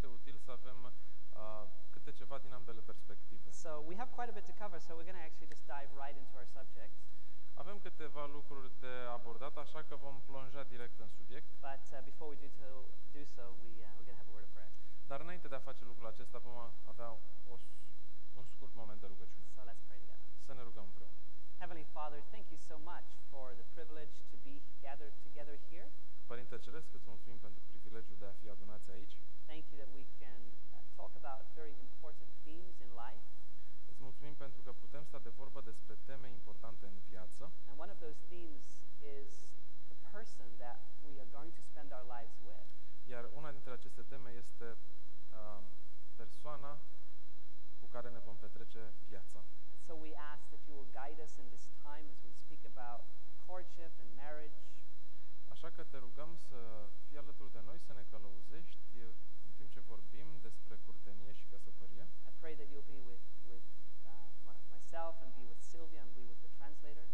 este util să avem câte ceva din ambele perspective. So we have quite a bit to cover, so we're going to actually just dive right into our subject. Avem câteva lucruri de abordat, așa că vom plonja direct în subiect. But before we do so, we're going to have a word of prayer. Dar înainte de a face lucrul acesta, vom avea un scurt moment de rugăciune. So let's pray together. Să ne rugăm împreună. Heavenly Father, thank you so much for the privilege to be gathered together here. Părinte Ceresc, îți mulțumim pentru privilegiul de a fi adunați aici. Thank you that we can talk about very important themes in life. Îți mulțumim pentru că putem sta de vorbă despre teme importante în viață. And one of those themes is the person that we are going to spend our lives with. Iar una dintre aceste teme este persoana cu care ne vom petrece viața. And so we ask that you will guide us in this time as we speak about courtship and marriage. Așa că te rugăm să fii alături de noi, să ne călăuzești în timp ce vorbim despre curtenie și căsătorie. I pray that you'll be with myself and be with Sylvia and be with the translator.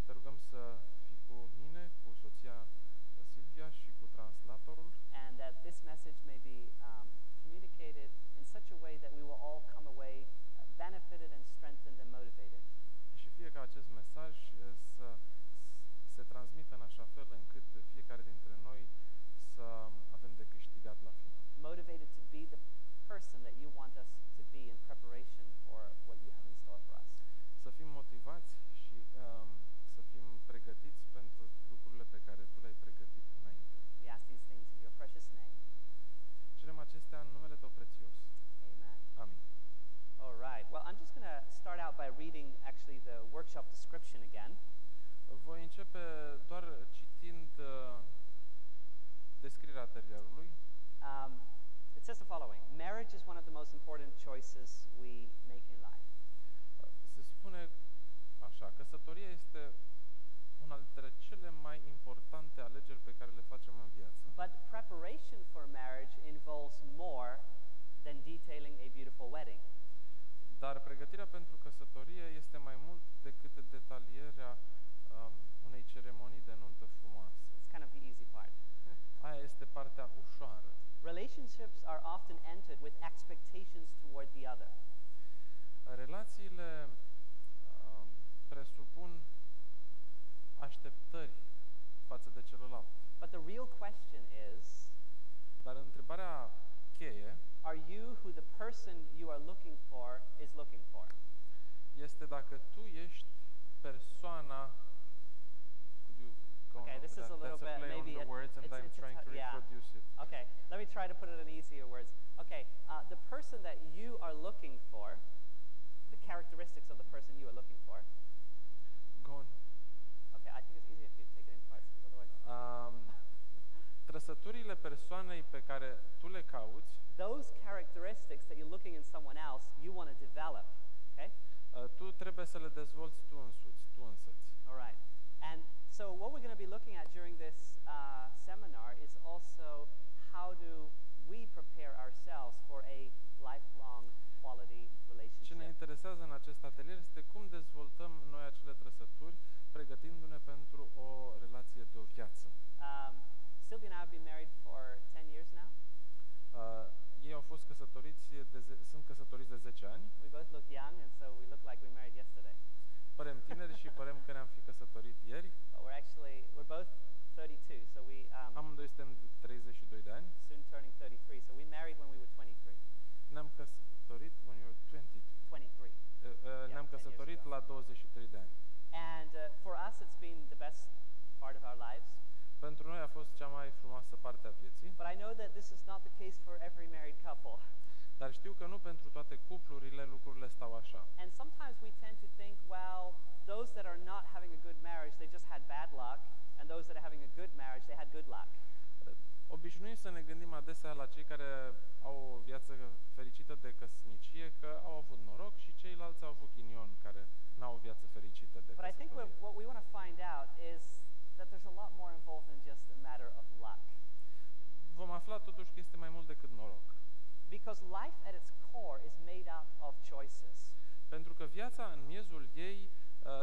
Te rugăm să fii cu mine, cu soția Silvia și cu translatorul. And that this message may be communicated in such a way that we will all come away benefited and strengthened and motivated. Și fie ca acest mesaj să se transmită în așa fel încât fiecare dintre noi să avem de câștigat la final. Motivated to be the person that you want us to be in preparation for what you have in store for us. Să fim motivați și să fim pregătiți pentru lucrurile pe care tu le-ai pregătit înainte. We ask these things in your precious name. Cerem acestea în numele tău prețios. Amen. Amin. All right. Well, I'm just going to start out by reading actually the workshop description again. Voi începe doar citind descrierea atelierului. It says the following: marriage is one of the most important choices we make in life. Se spune așa, căsătoria este una dintre cele mai importante alegeri pe care le facem în viață. But preparation for marriage involves more than detailing a beautiful wedding. Dar pregătirea pentru căsătorie este mai mult decât detalierea unei ceremonii de nuntă frumoasă. It's kind of the easy part. Aia este partea ușoară. Relationships are often entered with expectations toward the other. Relațiile presupun așteptări față de celălalt. But the real question is, dar întrebarea cheie are you who the person you are looking for is looking for? Este dacă tu ești persoana. Okay, this is a little bit maybe I'm trying to reproduce it. Okay, let me try to put it in easier words. Okay, the person that you are looking for, the characteristics of the person you are looking for. Go on. Okay, I think it's easier if you take it in parts, because otherwise. Trăsăturile persoanei pe care tu le cauți. Those characteristics that you're looking in someone else, you want to develop. Okay. Tu trebuie să le dezvolți tu însuți, tu însăți. All right. And so what we're going to be looking at during this seminar is also how do we prepare ourselves for a lifelong quality relationship. Ce ne interesează în acest atelier este cum dezvoltăm noi acele trăsături, pregătindu-ne pentru o relație de o viață. Sylvia and I have been married for 10 years now. Ei au fost căsătoriți sunt căsătoriți de 10 ani. We both look young, and so we look like we married yesterday. Părem tineri și părem că ne-am fi căsătorit ieri. But we're both 32, so we amândoi suntem 32 de ani. Soon turning 33, so we married when we were 23. Ne-am căsătorit when you were 22. 23. Ne-am căsătorit la 23 de ani. And for us it's been the best part of our lives. Pentru noi a fost cea mai frumoasă parte a vieții. But I know that this is not the case for every married couple. Dar știu că nu pentru toate cuplurile lucrurile stau așa. And sometimes we tend to think, well, those that are not having a good marriage, they just had bad luck, and those that are having a good marriage, they had good luck. Obișnuim să ne gândim adesea la cei care au o viață fericită de căsnicie, că au avut noroc, și ceilalți au avut ghinion, care n-au o viață fericită de căsătorie. But I think what we want to find out is that there's a lot more involved than just a matter of luck. Vom afla totuși că este mai mult decât noroc. Because life at its core is made up of choices. Pentru că viața în miezul ei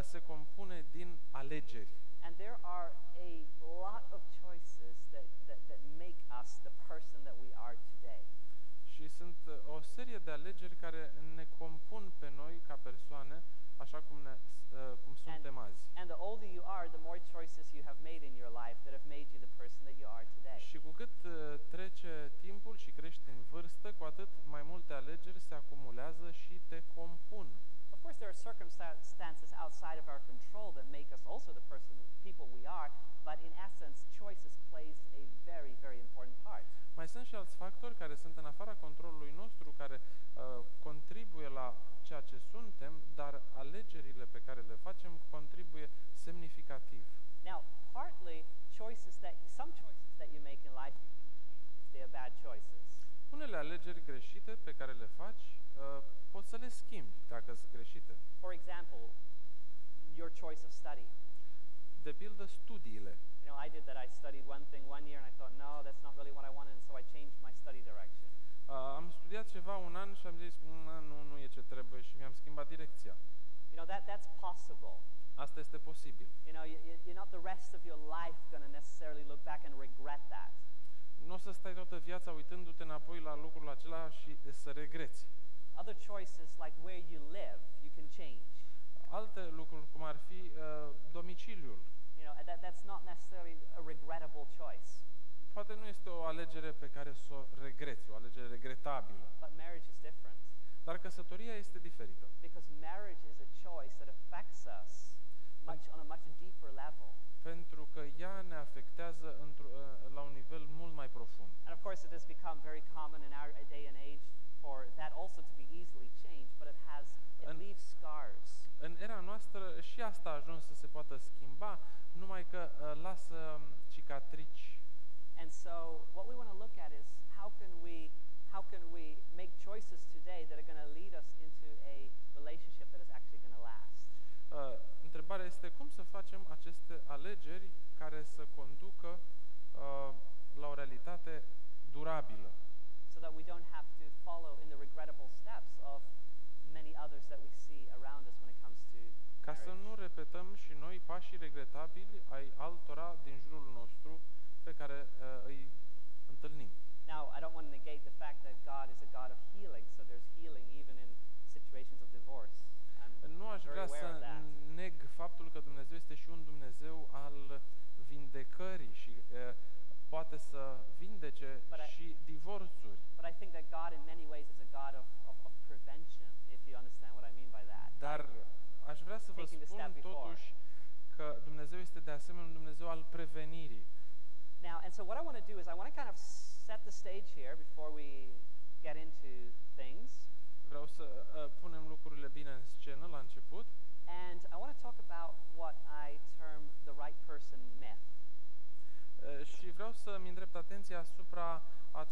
se compune din alegeri. And there are a lot of choices that make us the person that we are today. Și sunt o serie de alegeri care ne compun pe noi ca persoane, așa cum suntem azi. And the older you are, the more choices you have made in your life that have made you the person that you are today. Și cu cât trece timpul și crești în vârstă, cu atât mai multe alegeri se acumulează și te compun. Of course, there are circumstances outside of our control that make us also the people we are, but in essence, choices plays a very, very important part. Mai sunt și alți factori care sunt în afara controlului nostru, care contribuie la ceea ce suntem, dar alegerile pe care le facem contribuie semnificativ. Now, partly some choices that you make in life, you can change if they are bad choices. Unele alegeri greșite pe care le faci, poți să le schimbi dacă sunt greșite. For example, your choice of study. De pildă, studiile. You know, I did that. I studied one thing one year and I thought, no, that's not really what I wanted, and so I changed my study direction. Am studiat ceva un an și am zis, nu e ce trebuie și mi-am schimbat direcția. You know, that's possible. Asta este posibil. You know, you're not the rest of your life going to necessarily look back and regret that. Nu o să stai toată viața uitându-te înapoi la lucrul acela și să regreți. Other choices like where you live, you can change. Alte lucruri, cum ar fi domiciliul. You know, that's not necessarily a regrettable choice. Poate nu este o alegere pe care să o regreți, o alegere regretabilă. But marriage is different. Dar căsătoria este diferită. Because marriage is a choice that affects us on a much deeper level. Pentru că ea ne afectează la un nivel mult mai profund. And of course, it has become very common in our day and age for that also to be easily changed, but it leaves scars. În era noastră și asta a ajuns să se poată schimba, numai că lasă cicatrici. And so what we want to look at is how can we make choices today that are going to lead us into a relationship that is actually going to last. Întrebarea este cum să facem aceste alegeri care să conducă la o realitate durabilă. So that we don't have to follow in the regrettable steps of many others that we see around us when it comes to Ca să nu repetăm și noi pașii regretabili ai altora din jurul nostru pe care îi întâlnim. Now, I don't want to negate the fact that God is a God of healing, so there's healing even in situations of divorce. Nu aș vrea să neg faptul că Dumnezeu este și un Dumnezeu al vindecării și poate să vindece și divorțuri. But I think that God in many ways is a God of prevention, if you understand what I mean by that. Dar aș vrea să vă spun totuși că Dumnezeu este de asemenea un Dumnezeu al prevenirii. Now, and so what I want to do is I want to kind of set the stage here before we get into things. Vreau să punem lucrurile bine în scenă la început. And I want to talk about what I term the right person myth. Și vreau să-mi îndrept atenția asupra a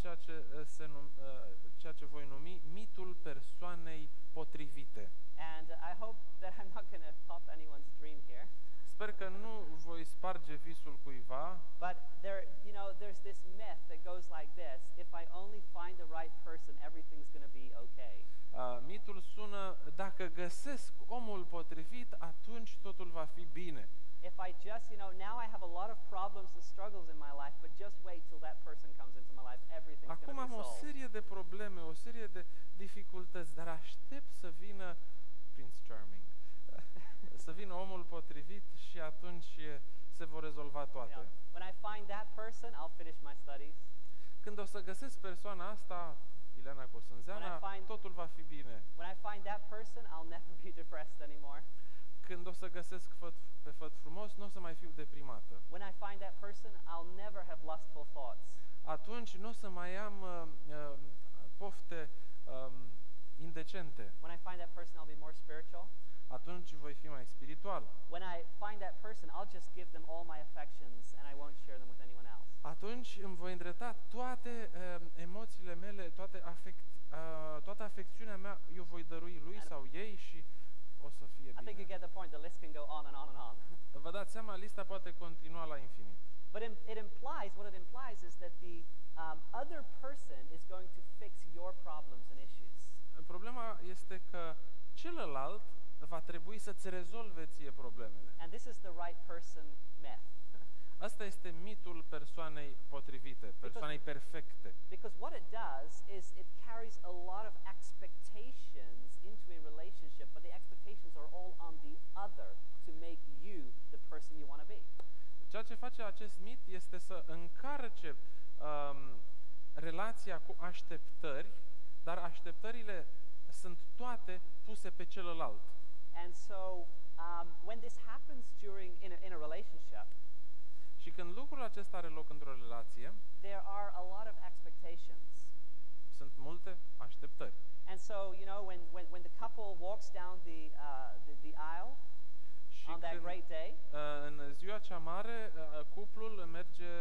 ceea ce voi numi mitul persoanei potrivite. And I hope that I'm not going to pop anyone's dream here. Sper că nu voi sparge visul cuiva. But there's this myth that goes like this: if I only find the right person, everything's going to be okay. Mitul sună: dacă găsesc omul potrivit, atunci totul va fi bine. If I just, now I have a lot of problems and struggles in my life, but just wait till that person comes into my life, everything's going to be solved. Acum am o serie de probleme, o serie de dificultăți, dar aștept să vină Prince Charming. Să vină omul potrivit și atunci se vor rezolva toate. When I find that person, I'll finish my studies. Când o să găsesc persoana asta, Ileana Cosânzeana, totul va fi bine. When I find that person, I'll never be depressed anymore. Când o să găsesc pe făt frumos, nu o să mai fiu deprimată. When I find that person, I'll never have lustful thoughts. Atunci nu o să mai am pofte indecente. When I find that person, I'll be more spiritual. Atunci voi fi mai spiritual. When I find that person, I'll just give them all my affections and I won't share them with anyone else. Atunci îmi voi îndrepta toate emoțiile mele, toată afecțiunea mea, eu voi dărui lui sau ei și o să fie bine. I think you get the point. The list can go on and on and on. Vă dați seama, lista poate continua la infinit. But what it implies is that the other person is going to fix your problems and issues. Problema este că celălalt va trebui să-ți rezolve ție problemele. And this is the right person myth. Asta este mitul persoanei potrivite, persoanei perfecte. Because what it does is it carries a lot of expectations into a relationship, but the expectations are all on the other to make you the person you want to be. Ceea ce face acest mit este să încarce relația cu așteptări, dar așteptările sunt toate puse pe celălalt. And so when this happens in a relationship, Și când lucrul acesta are loc într-o relație, there are a lot of expectations. sunt multe așteptări. And so, you know, when the couple walks down the aisle Și on that când, great day, în ziua cea mare, cuplul merge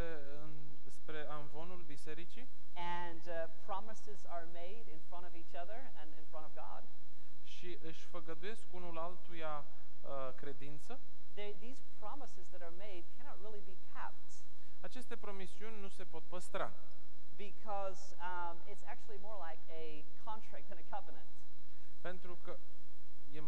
spre amvonul bisericii and promises are made in front of each other and in front of God, și își făgăduiesc unul altuia credință, these promises that are made cannot really be kept aceste promisiuni nu se pot păstra. because it's actually more like a contract than a covenant. Pentru că e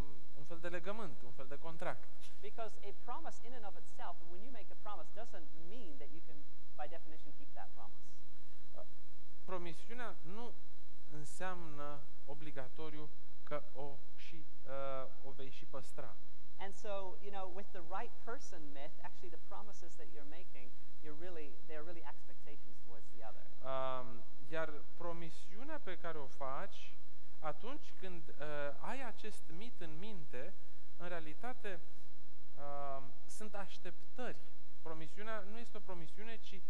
un fel de legământ, un fel de contract. Because a promise in and of itself, when you make a promise, doesn't mean that you can, by definition, keep that promise. Promisiunea nu înseamnă obligatoriu că o vei și păstra. And so, you know, with the right person myth, actually the promises that you're making, they're really expectations towards the other. Iar promisiunea pe care o faci atunci când ai acest mit în minte, în realitate sunt așteptări. Promisiunea nu este o promisiune, ci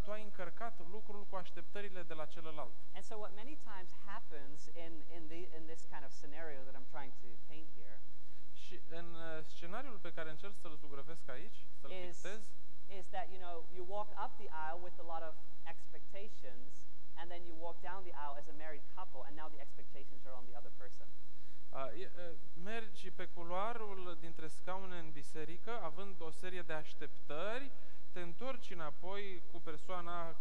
tu ai încărcat lucrul cu așteptările de la celălalt. And so what many times happens in this kind of scenario that I'm trying to paint here Și în scenariul pe care încerc să-l zugrăvesc aici, să-l pictez, is that, you know, you walk up the aisle with a lot of expectations, and then you walk down the aisle as a married couple, and now the expectations are on the other person. mergi pe culoarul dintre scaune în biserică, având o serie de așteptări, te întorci înapoi cu persoana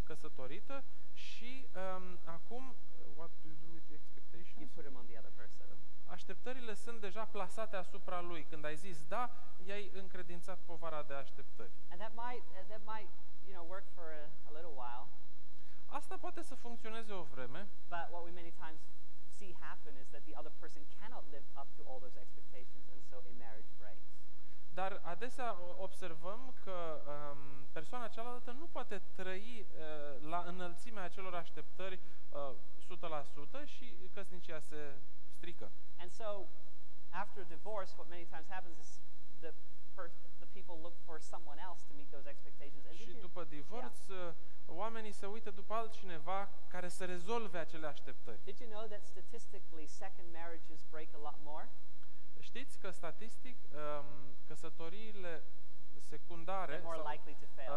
căsătorită și acum, what do you do with the expectations? You put them on the other person. Așteptările sunt deja plasate asupra lui. Când ai zis da, i-ai încredințat povara de așteptări. And that might, you know, work for a little while. Asta poate să funcționeze o vreme, But what we many times see happen is that the other person cannot live up to all those expectations, and so a marriage breaks. dar adesea observăm că persoana cealaltă nu poate trăi la înălțimea acelor așteptări 100% și căsnicia se strică. And so, after a divorce, what many times happens is the people look for someone else to meet those expectations. And Și după divorț, oamenii se uită după altcineva care să rezolve acele așteptări. Did you know that statistically second marriages break a lot more? Știți că statistic căsătoriile secundare They're more sau, likely to fail.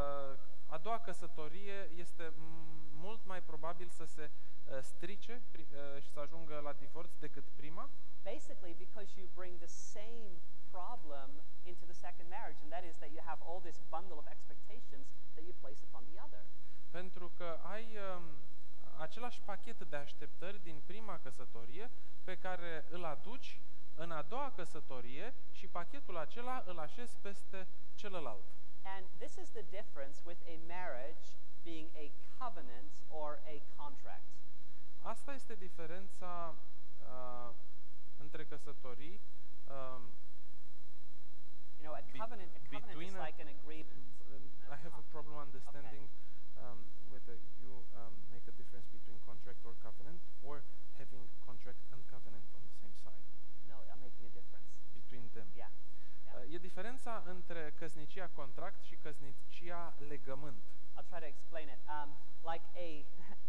a doua căsătorie este mult mai probabil să se strice și să ajungă la divorț decât prima. Basically, because you bring the same problem into the second marriage, and that is that you have all this bundle of expectations that you place upon the other. Pentru că ai același pachet de așteptări din prima căsătorie pe care îl aduci în a doua căsătorie și pachetul acela îl așezi peste celălalt. And this is the difference with a marriage being a covenant or a contract. Asta este diferența între căsătorii. You know, a covenant is like an agreement. I have a problem understanding whether you make a difference between contract or covenant, or having contract and covenant on the same side. No, I'm making a difference. Between them. Yeah. E diferența între căsnicia contract și căsnicia legământ. I'll try to explain it. Like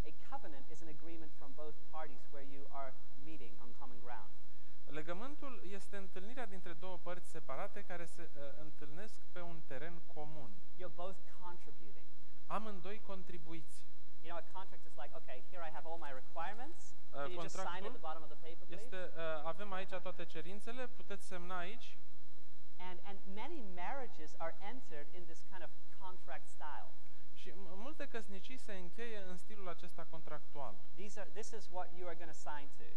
a covenant is an agreement from both parties where you are meeting on common ground. Legământul este întâlnirea dintre două părți separate care se întâlnesc pe un teren comun. You're both contributing. Amândoi contribuiți. You know, a contract is like, okay, here I have all my requirements. Can you just sign at the bottom of the paper, please? Avem aici toate cerințele, puteți semna aici. And many marriages are entered in this kind of contract style. Și multe căsnicii se încheie în stilul acesta contractual. This is what you are going to sign to.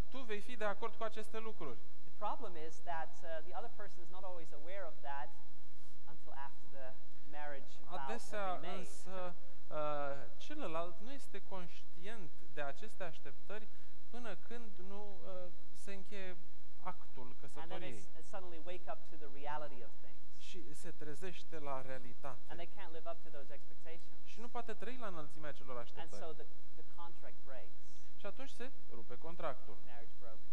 Tu vei fi de acord cu aceste lucruri. The problem is that the other person is not always aware of that until Adesea been made. însă celălalt nu este conștient de aceste așteptări până când nu se încheie actul And then they căsătoriei suddenly wake up to the reality of things. și se trezește la And realitate they can't live up to those expectations. și nu poate trăi la înălțimea acelor And so așteptări. the contract breaks. Și atunci se rupe contractul, Marriage broken.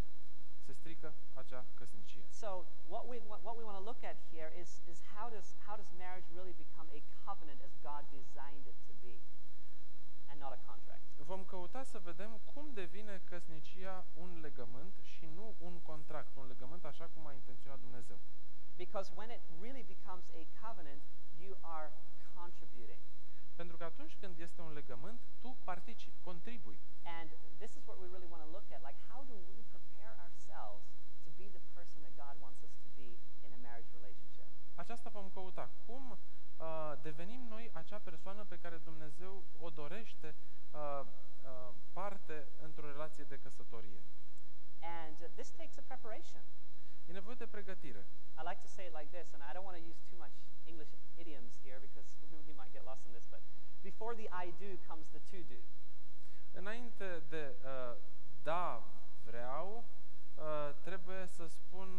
se strică acea căsnicie. So what we want to look at here is how does marriage really become a covenant as God designed it to be, and not a contract. Vom căuta să vedem cum devine căsnicia un legământ și nu un contract, un legământ așa cum a intenționat Dumnezeu. Because when it really becomes a covenant, you are contributing. Pentru că atunci când este un legământ, tu participi, contribui. And this is what we really want to look at, like how do we prepare ourselves to be the person that God wants us to be in a marriage relationship? Aceasta vom căuta. Cum devenim noi acea persoană pe care Dumnezeu o dorește parte într-o relație de căsătorie. And this takes a preparation. E nevoie de pregătire. I like to say it like this, and I don't want to use too much English idioms here because we might get lost in this, but before the I do comes the to do. Înainte de da, vreau, trebuie să spun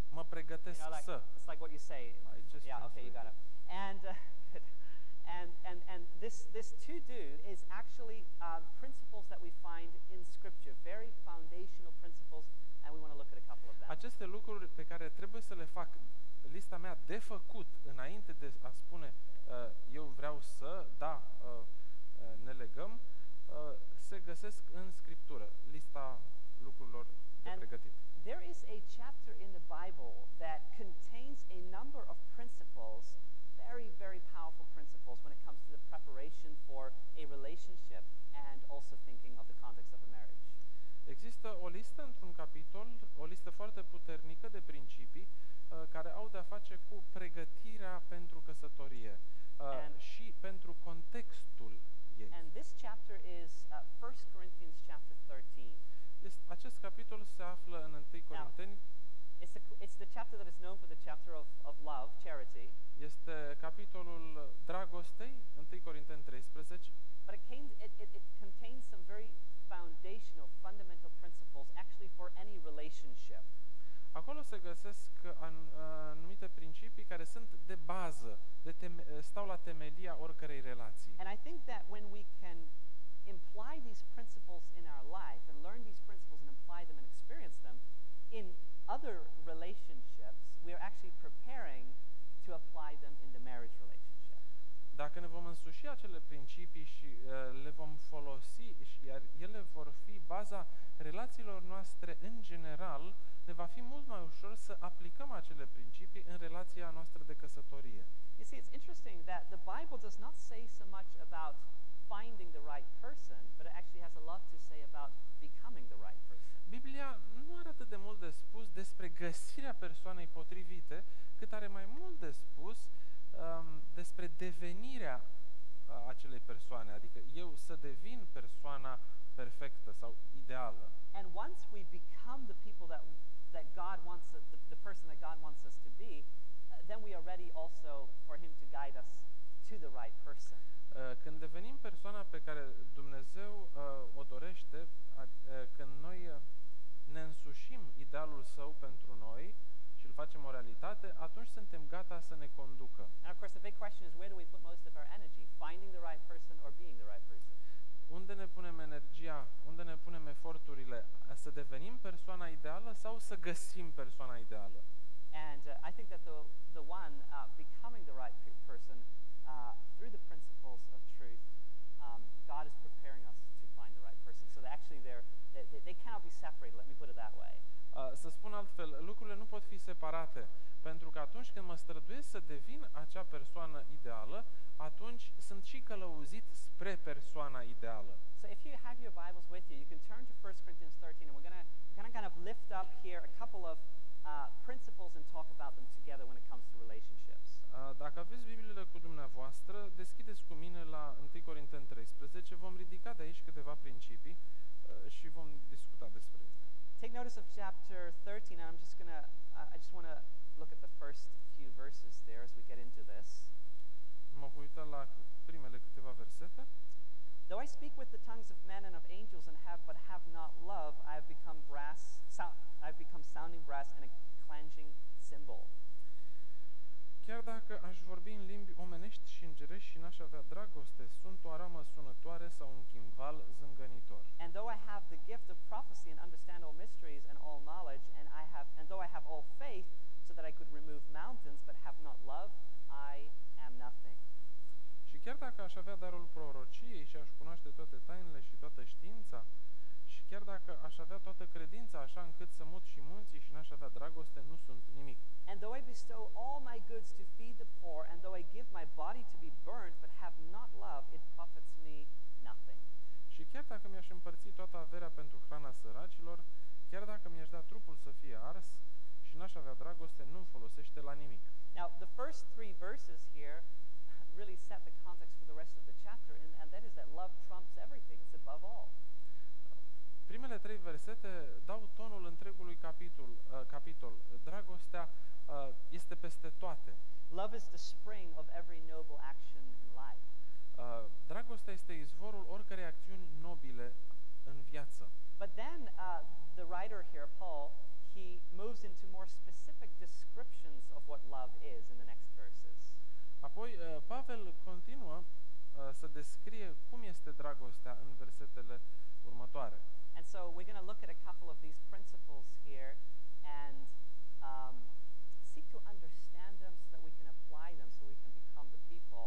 mă pregătesc să. It's like what you say. I just Yeah, okay, you got it. And good. And this to do is actually principles that we find in Scripture, very foundational principles, and we want to look at a couple of them. Aceste lucruri pe care trebuie să le fac, lista mea de făcut înainte de a spune eu vreau să, da, ne legăm, se găsesc în Scriptură, lista lucrurilor de pregătit. There is a chapter in the Bible that contains a number of principles, very powerful principles when it comes to the preparation for a relationship and also thinking of the context of a marriage. Există o listă într-un capitol, o listă foarte puternică de principii care au de-a face cu pregătirea pentru căsătorie și pentru contextul ei. And this chapter is 1 Corinthians chapter 13. Acest capitol se află în 1 Corinteni. It's the chapter that is known for the chapter of love, charity. Este capitolul dragostei, 1 Corinteni 13. But it contains some very foundational, fundamental principles actually for any relationship. Acolo se găsesc anumite principii care sunt de bază, stau la temelia oricărei relații. And I think that when we can imply these principles in our life and learn these principles and apply them and experience them in other relationships, we are actually preparing to apply them in the marriage relationship. Dacă ne vom însuși acele principii și le vom folosi, iar ele vor fi baza relațiilor noastre în general, ne va fi mult mai ușor să aplicăm acele principii în relația noastră de căsătorie. You see, it's interesting that the Bible does not say so much about finding the right person, but it actually has a lot to say about becoming the right person. Biblia nu are atât de mult de spus despre găsirea persoanei potrivite, cât are mai mult de spus despre devenirea acelei persoane, adică eu să devin persoana perfectă sau ideală. And once we become the people that God wants the person that God wants us to be, then we are ready also for him to guide us to the right person. Când devenim persoana pe care Dumnezeu o dorește, când noi ne însușim idealul său pentru noi și îl facem o realitate, atunci suntem gata să ne conducă. And of course the big question is, where do we put most of our energy? Finding the right person or being the right person? Unde ne punem energia, unde ne punem eforturile, să devenim persoana ideală sau să găsim persoana ideală? And I think that the one becoming the right person through the principles of truth, God is preparing us to find the right person. So that actually they cannot be separated. Let me put it that way. Să spun altfel, lucrurile nu pot fi separate, pentru că atunci când mă străduiesc să devin acea persoană ideală, atunci sunt și călăuzit spre persoana ideală. So if you have your Bibles with you, you can turn to 1 Corinthians 13, and we're gonna kind of lift up here a couple of principles and talk about them together when it comes to relationships. Dacă aveți Bibliile cu dumneavoastră, deschideți cu mine la 1 Corinteni 13, vom ridica de aici câteva principii și vom discuta despre ele. Take notice of chapter 13, and I just want to look at the first few verses there as we get into this. Mă voi uita uită la primele câteva versete. Though I speak with the tongues of men and of angels and have not love, I've become sounding brass and a clanging cymbal. Chiar dacă aș vorbi în limbi omenești și îngerești și n-aș avea dragoste, sunt o aramă sunătoare sau un chimval zângănitor. And though I have the gift of prophecy and understand all mysteries and all knowledge, and though I have all faith so that I could remove mountains, but have not love, I am nothing. Și chiar dacă aș avea darul prorociei și aș cunoaște toate tainele și toată știința, și chiar dacă aș avea toată credința așa încât să mut și munții și n-aș avea dragoste, nu sunt nimic. And though I bestow all my goods to feed the poor, and though I give my body to be burnt, but have not love, it profits me nothing. Și chiar dacă mi-aș împărți toată averea pentru hrana săracilor, chiar dacă mi-aș da trupul să fie ars și n-aș avea dragoste, nu-mi folosește la nimic. Now, the first 3 verses here really set the context for the rest of the chapter, and that is that love trumps everything. It's above all. Primele 3 versete dau tonul întregului capitol. Dragostea este peste toate. Love is the spring of every noble action in life. Dragostea este izvorul oricărei acțiuni nobile în viață. But then the writer here, Paul, he moves into more specific descriptions of what love is in the next verses. Apoi Pavel continuă să descrie cum este dragostea în versetele următoare. And so we're going to look at a couple of these principles here and seek to understand them so that we can apply them, so we can become the people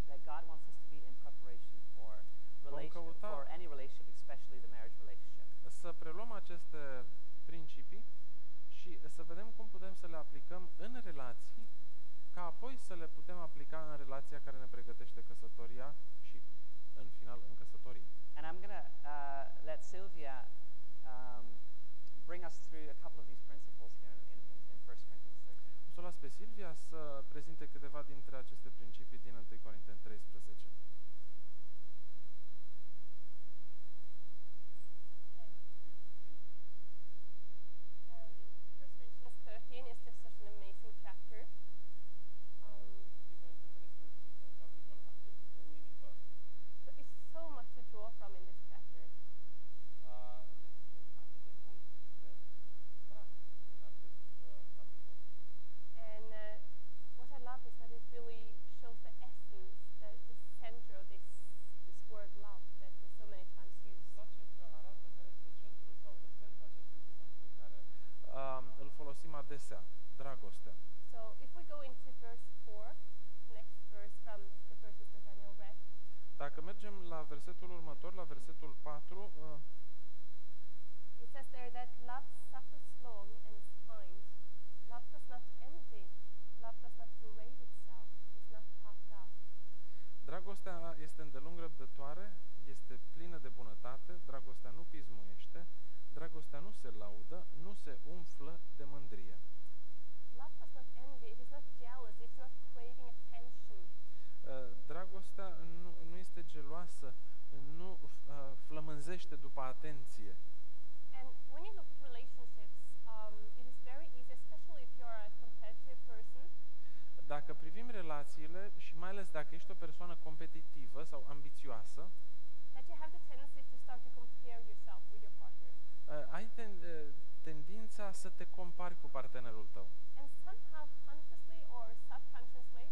that God wants us to be in preparation for any relationship, especially the marriage relationship. Să preluăm aceste principii și să vedem cum putem să le aplicăm în relații, ca apoi să le putem aplica în relația care ne pregătește căsătoria și în final în căsătorie. And I'm going to let Sylvia bring us through a couple of these principles here in 1 Corinthians 13. O să o las pe Silvia să prezinte câteva dintre aceste principii din 1 Corinteni 13. Îl folosim adesea, dragostea. So if we go into verse 4, next verse from the verses that Daniel read. Dacă mergem la versetul următor, la versetul 4, it says there that love suffers long and is kind. Love does not envy. Love does not parade itself. Is not puffed up. dragostea este îndelung răbdătoare, este plină de bunătate, dragostea nu pismuiește, dragostea nu se laudă, nu se umflă de mândrie. Love does not envy, it is not jealous, it's not craving attention. Dragostea nu este geloasă, nu flămânzește după atenție. And when you look at relationships, it is very easy, especially if you're a competitive person. Dacă privim relațiile și mai ales dacă ești o persoană competitivă sau ambițioasă, that you have the tendency to start to compare yourself with your partner. Ai tendința să te compari cu partenerul tău. And somehow consciously or subconsciously,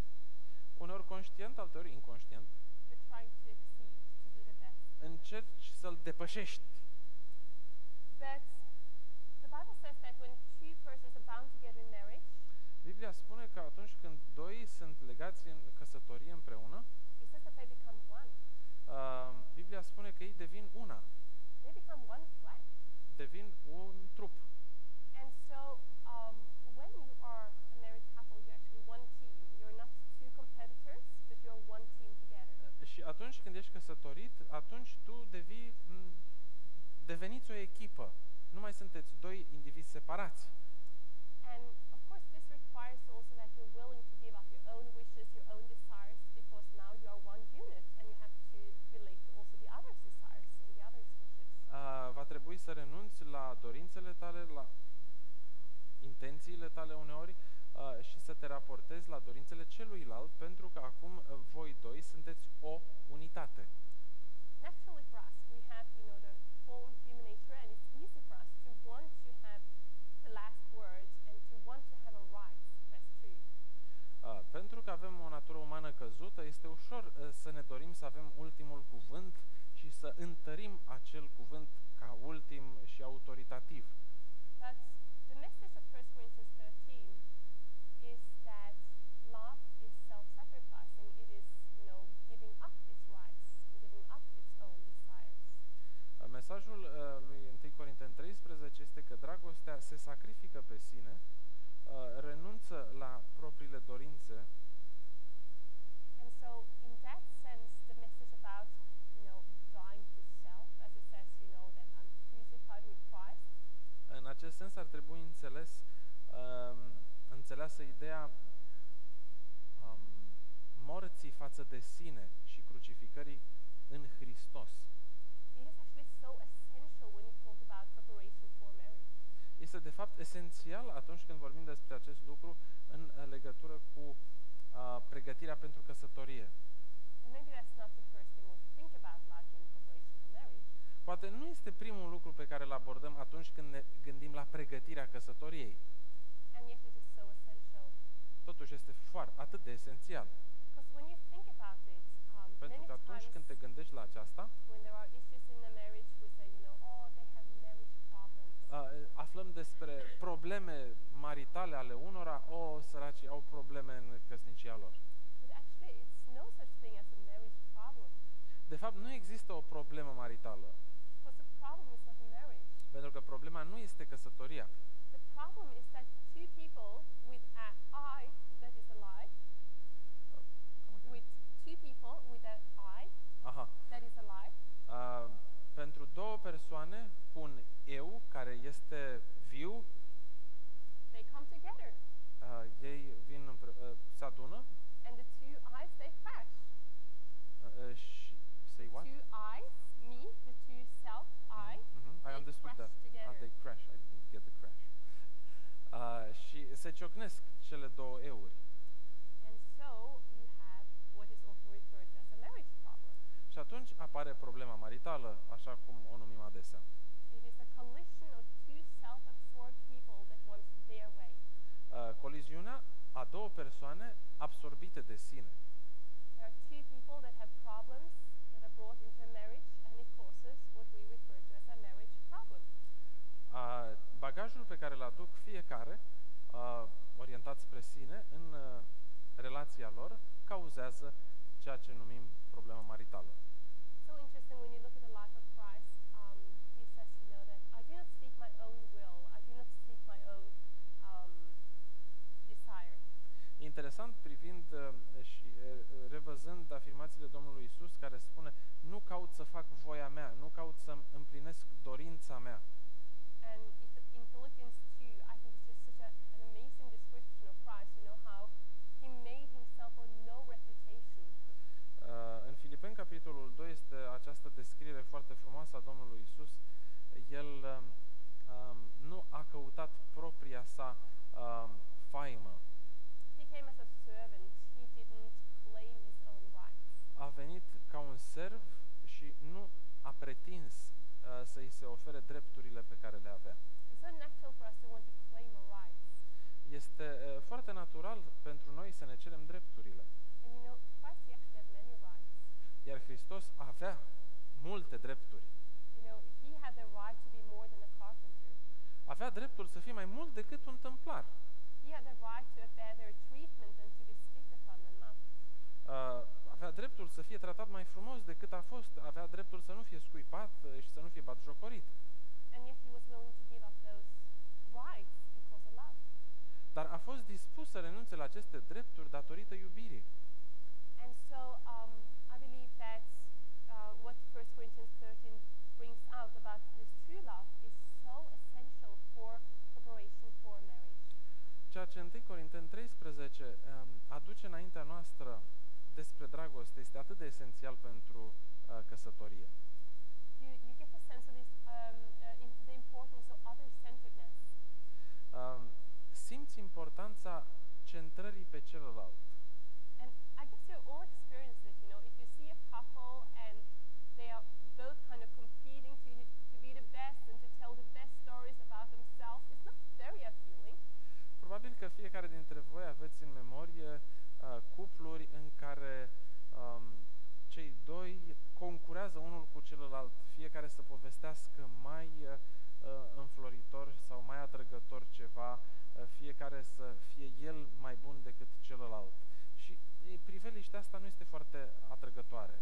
Uneori conștient, alteori inconștient, you're trying to exceed, to be the best. încerci să-l depășești. But the Bible says that when two persons are bound together in marriage, Biblia spune că atunci când doi sunt legați în căsătorie împreună, it says that they become one. Biblia spune că ei devin una, They become one flesh. devin un trup. And so when you are a married couple, you're actually one team. You're not two competitors, but you're one team together. Și atunci când ești căsătorit, atunci tu deveniți o echipă. Nu mai sunteți doi indivizi separați. And of course this requires also that you're willing to give up your own wishes, your own desires, because now you are one unit and you have to relate to also the other's desires and the other's wishes. Va trebui să renunți la dorințele tale, la intențiile tale uneori și să te raportezi la dorințele celuilalt, pentru că acum voi doi sunteți o unitate. Naturally for us, we have, the fallen human nature, and it's easy for us to want to have the last word and to want to have a right to press through. Pentru că avem o natură umană căzută, este ușor să ne dorim să avem ultimul cuvânt și să întărim acel cuvânt ca ultim și autoritativ. But the message of 1 Corinthians 13 is that love is self-sacrificing. It is, giving up its rights, giving up its own desires. Mesajul lui 1 Corinteni 13 este că dragostea se sacrifică pe sine, renunță la propriile dorințe. And so, in that sense, the message about, dying to self, as it says, that I'm crucified with Christ. În acest sens ar trebui înțeleasă ideea morții față de sine și crucificării în Hristos. It is actually so essential when you talk about preparation for marriage. Este de fapt esențial atunci când vorbim despre acest lucru în legătură cu pregătirea pentru căsătorie. And maybe that's not the first thing we think about, like in preparation for marriage. Poate nu este primul lucru pe care îl abordăm atunci când ne gândim la pregătirea căsătoriei. And yet it is so essential. Totuși este atât de esențial. Because when you think about it, Pentru că atunci când te gândești la aceasta, when there are issues in a marriage, we say, oh, they have marriage problems. aflăm despre probleme maritale ale unora, săracii au probleme în căsnicia lor. But actually, it's no such thing as a marriage problem. De fapt, nu există o problemă maritală. Because the problem is not a marriage. Pentru că problema nu este căsătoria. The problem is that two people with an I that is alive, with two people with an I that is alive, pentru două persoane cu un eu care este viu, they come together. ei vin se adună And the two I's, they crash. și say what? Two I's, me, the two self I, I understood that. together. They crash. I didn't get the crash. Și se ciocnesc cele două euri. And so you have what is often referred to as a marriage problem. Și atunci apare problema maritală, așa cum o numim adesea. It is a collision of two self-absorbed people that wants their way. Coliziunea a două persoane absorbite de sine. There are two people that have problems that are brought into a marriage, and it causes what we refer to as a marriage problem. Bagajul pe care îl aduc fiecare, orientat spre sine, în relația lor, cauzează ceea ce numim problema maritală. So interesting when you look at the life of Christ, he says, that I do not seek my own will, I do not seek my own desire. Interesant privind și revăzând afirmațiile Domnului Isus, care spune: nu caut să fac voia mea, nu caut să împlinesc dorința mea. And in Philippians 2, I think it's just such an amazing description of Christ, how he made himself of no reputation. În Filipeni, capitolul 2, este această descriere foarte frumoasă a Domnului Isus. El nu a căutat propria sa faimă. He came as a servant. He didn't claim his own rights. A venit ca un serv și nu a pretins să-i se ofere drepturile pe care le avea. It's so natural for us to want to claim our rights. Este foarte natural pentru noi să ne cerem drepturile. And Christ, he actually had many rights. Iar Hristos avea multe drepturi. He had the right to be more than a carpenter. Avea dreptul să fie mai mult decât un tâmplar. He had the right to a better treatment and to be spit upon and mocked. Avea dreptul să fie tratat mai frumos decât a fost. Avea dreptul să nu fie scuipat și să nu fie batjocorit. And yet he was willing to give up those rights because of love. Dar a fost dispus să renunțe la aceste drepturi datorită iubirii. And so I believe that what 1 Corinthians 13 brings out about this true love is so essential for preparation for marriage. Ceea ce 1 Corinteni 13 aduce înaintea noastră despre dragoste este atât de esențial pentru căsătorie. You get the sense of this, the importance of other-centeredness. Simți importanța concentrării pe celălalt. And I guess you all experienced it, you know, if you see a couple and they are both kind of competing to be the best and to tell the best stories about themselves, it's not very appealing. Probabil că fiecare dintre voi aveți în memorie cupluri în care cei doi concurează unul cu celălalt, fiecare să povestească mai înfloritor sau mai atrăgător ceva, fiecare să fie el mai bun decât celălalt. Și priveliștea asta nu este foarte atrăgătoare.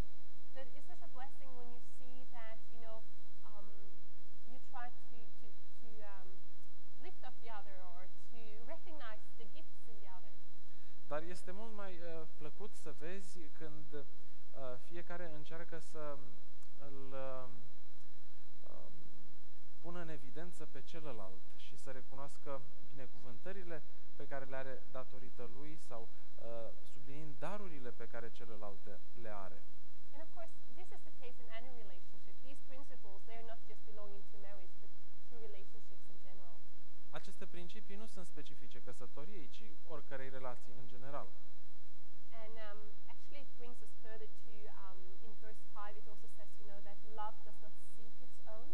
But it's such a blessing when you see that, you know, you try to lift up the other or to recognize the gifts in the other. Dar este mult mai plăcut să vezi când fiecare încearcă să îl pună în evidență pe celălalt și să recunoască binecuvântările pe care le are datorită lui sau subliniind darurile pe care celălalt le are. And of course, this is the case in any relationship. These principles, they are not just belonging to marriage, but to relationships in general. Aceste principii nu sunt specifice căsătoriei, ci oricărei relații în general. And actually, it brings us further to, in verse 5, it also says, you know, that love does not seek its own.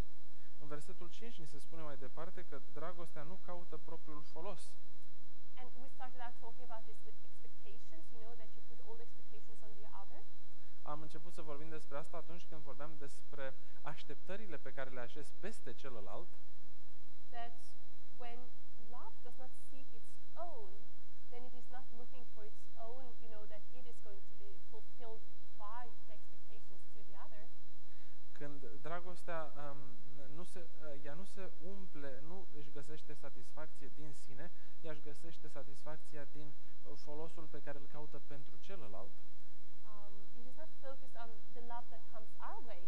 În versetul 5 ni se spune mai departe că dragostea nu caută propriul folos. And we started out talking about this with expectations, you know, that you put all the expectations on the other. Am început să vorbim despre asta atunci când vorbeam despre așteptările pe care le așez peste celălalt. That when love does not seek its own, then it is not looking for its own, you know, that it is going to be fulfilled by the expectations to the other. Când dragostea ea nu se umple, nu își găsește satisfacție din sine, ea își găsește satisfacția din folosul pe care îl caută pentru celălalt. It is not focused on the love that comes our way,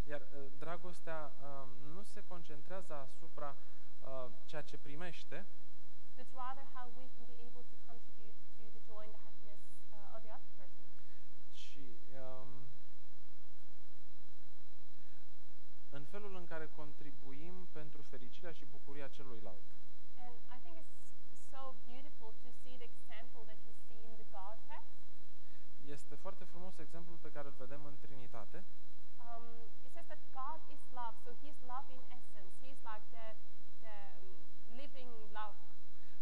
Iar dragostea nu se concentrează asupra ceea ce primește, but rather how we can be able to contribute to the joy and the happiness of the other person. ci în felul în care contribuim pentru fericirea și bucuria celuilalt. And I think it's so beautiful to see the example that we see in the Godhead. Este foarte frumos exemplul pe care îl vedem în Trinitate. It says that God is love, so He's love in essence. He's like the living love.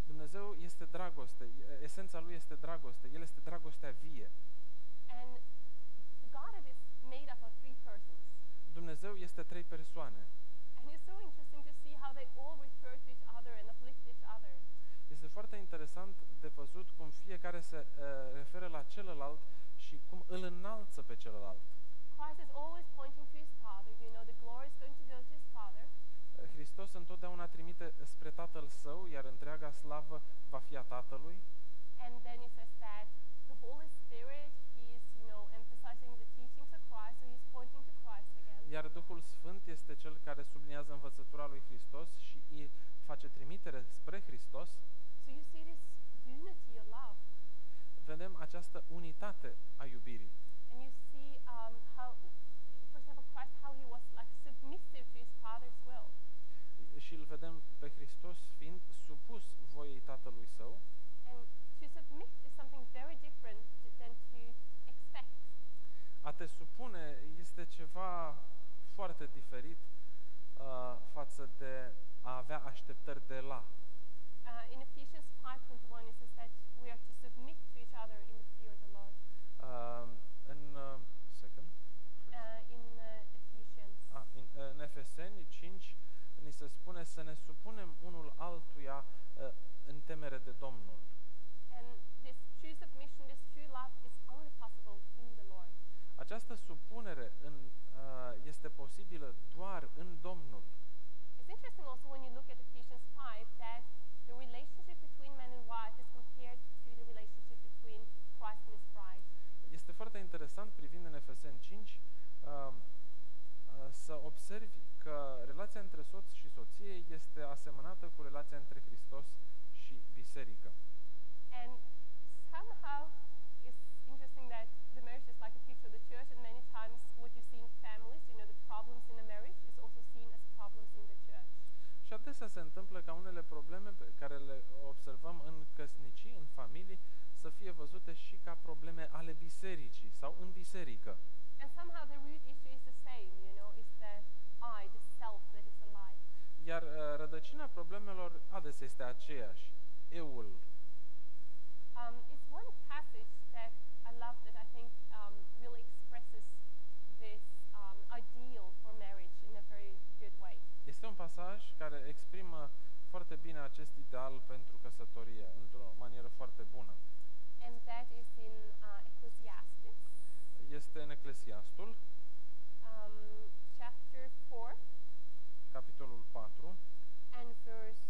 Dumnezeu este dragoste, esența lui este dragoste, el este dragostea vie. And the Godhead is made up of three persons. Dumnezeu este trei persoane. And it's so interesting to see how they all refer to each other and uplift each other. Este foarte interesant de văzut cum fiecare se referă la celălalt și cum îl înalță pe celălalt. Christ is always pointing to His Father. You know, the glory is going to go to His Father. Hristos întotdeauna trimite spre Tatăl Său, iar întreaga slavă va fi a Tatălui. And then He says that the Holy Spirit, He is, you know, emphasizing the teachings of Christ, so He's pointing to Christ again. Iar Duhul Sfânt este cel care subliniază învățătura lui Hristos și îi face trimitere spre Hristos. So you see this unity of love. Vedem această unitate a iubirii. And you see how, for example, Christ, how He was like submissive to His Father's will. Și îl vedem pe Hristos fiind supus voiei Tatălui Său. And to submit is something very different than to expect. A te supune este ceva foarte diferit față de a avea așteptări de la. In Ephesians 5:21, it says that we are to submit to each other in the fear of the Lord. În Efeseni 5 ni se spune să ne supunem unul altuia în temere de Domnul. And this true submission, this true love is only possible in the Lord. Această supunere este posibilă doar în Domnul. It's interesting also when you look at Ephesians 5 that the relationship between man and wife is compared to the relationship between Christ and His bride. Este foarte interesant privind în Efeseni 5 să observi că relația între soț și soție este asemănată cu relația între Hristos și biserică. And somehow it's interesting that the marriage is like a picture of the church, and many times what you see in families, you know, the problems in a marriage is also seen as problems in the church. Și adesea se întâmplă ca unele probleme pe care le observăm în căsnicii, în văzute și ca probleme ale bisericii sau în biserică. And somehow the root issue is the same, is the I, the self that is alive. Iar rădăcina problemelor adesea este aceeași, eul. It's one passage that I love that I think really expresses this ideal for marriage in a very good way. Este un pasaj care exprimă foarte bine acest ideal pentru căsătorie, într-o manieră foarte bună. And that is in Ecclesiastes, Este în Eclesiastul, chapter 4 capitolul 4, and verse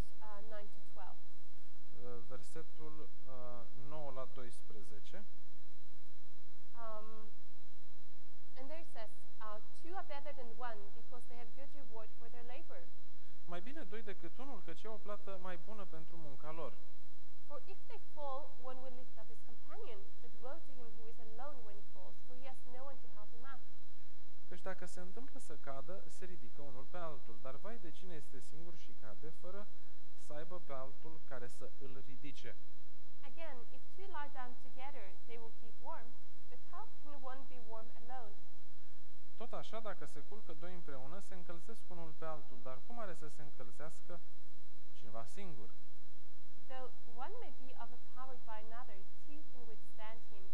9 to 12. versetul 9 la 12. And there it says, two are better than one because they have good reward for their labor. Mai bine doi decât unul, căci e o plată mai bună pentru munca lor. For if they fall, one will lift up his companion, but woe to him who is alone when he falls, for he has no one to help him up. Căci dacă se întâmplă să cadă, se ridică unul pe altul, dar vai de cine este singur și cade, fără să aibă pe altul care să îl ridice. Again, if two lie down together, they will keep warm, but how can one be warm alone? Tot așa, dacă se culcă doi împreună, se încălzesc unul pe altul, dar cum are să se încălzească cineva singur? Though one may be overpowered by another, two can withstand him,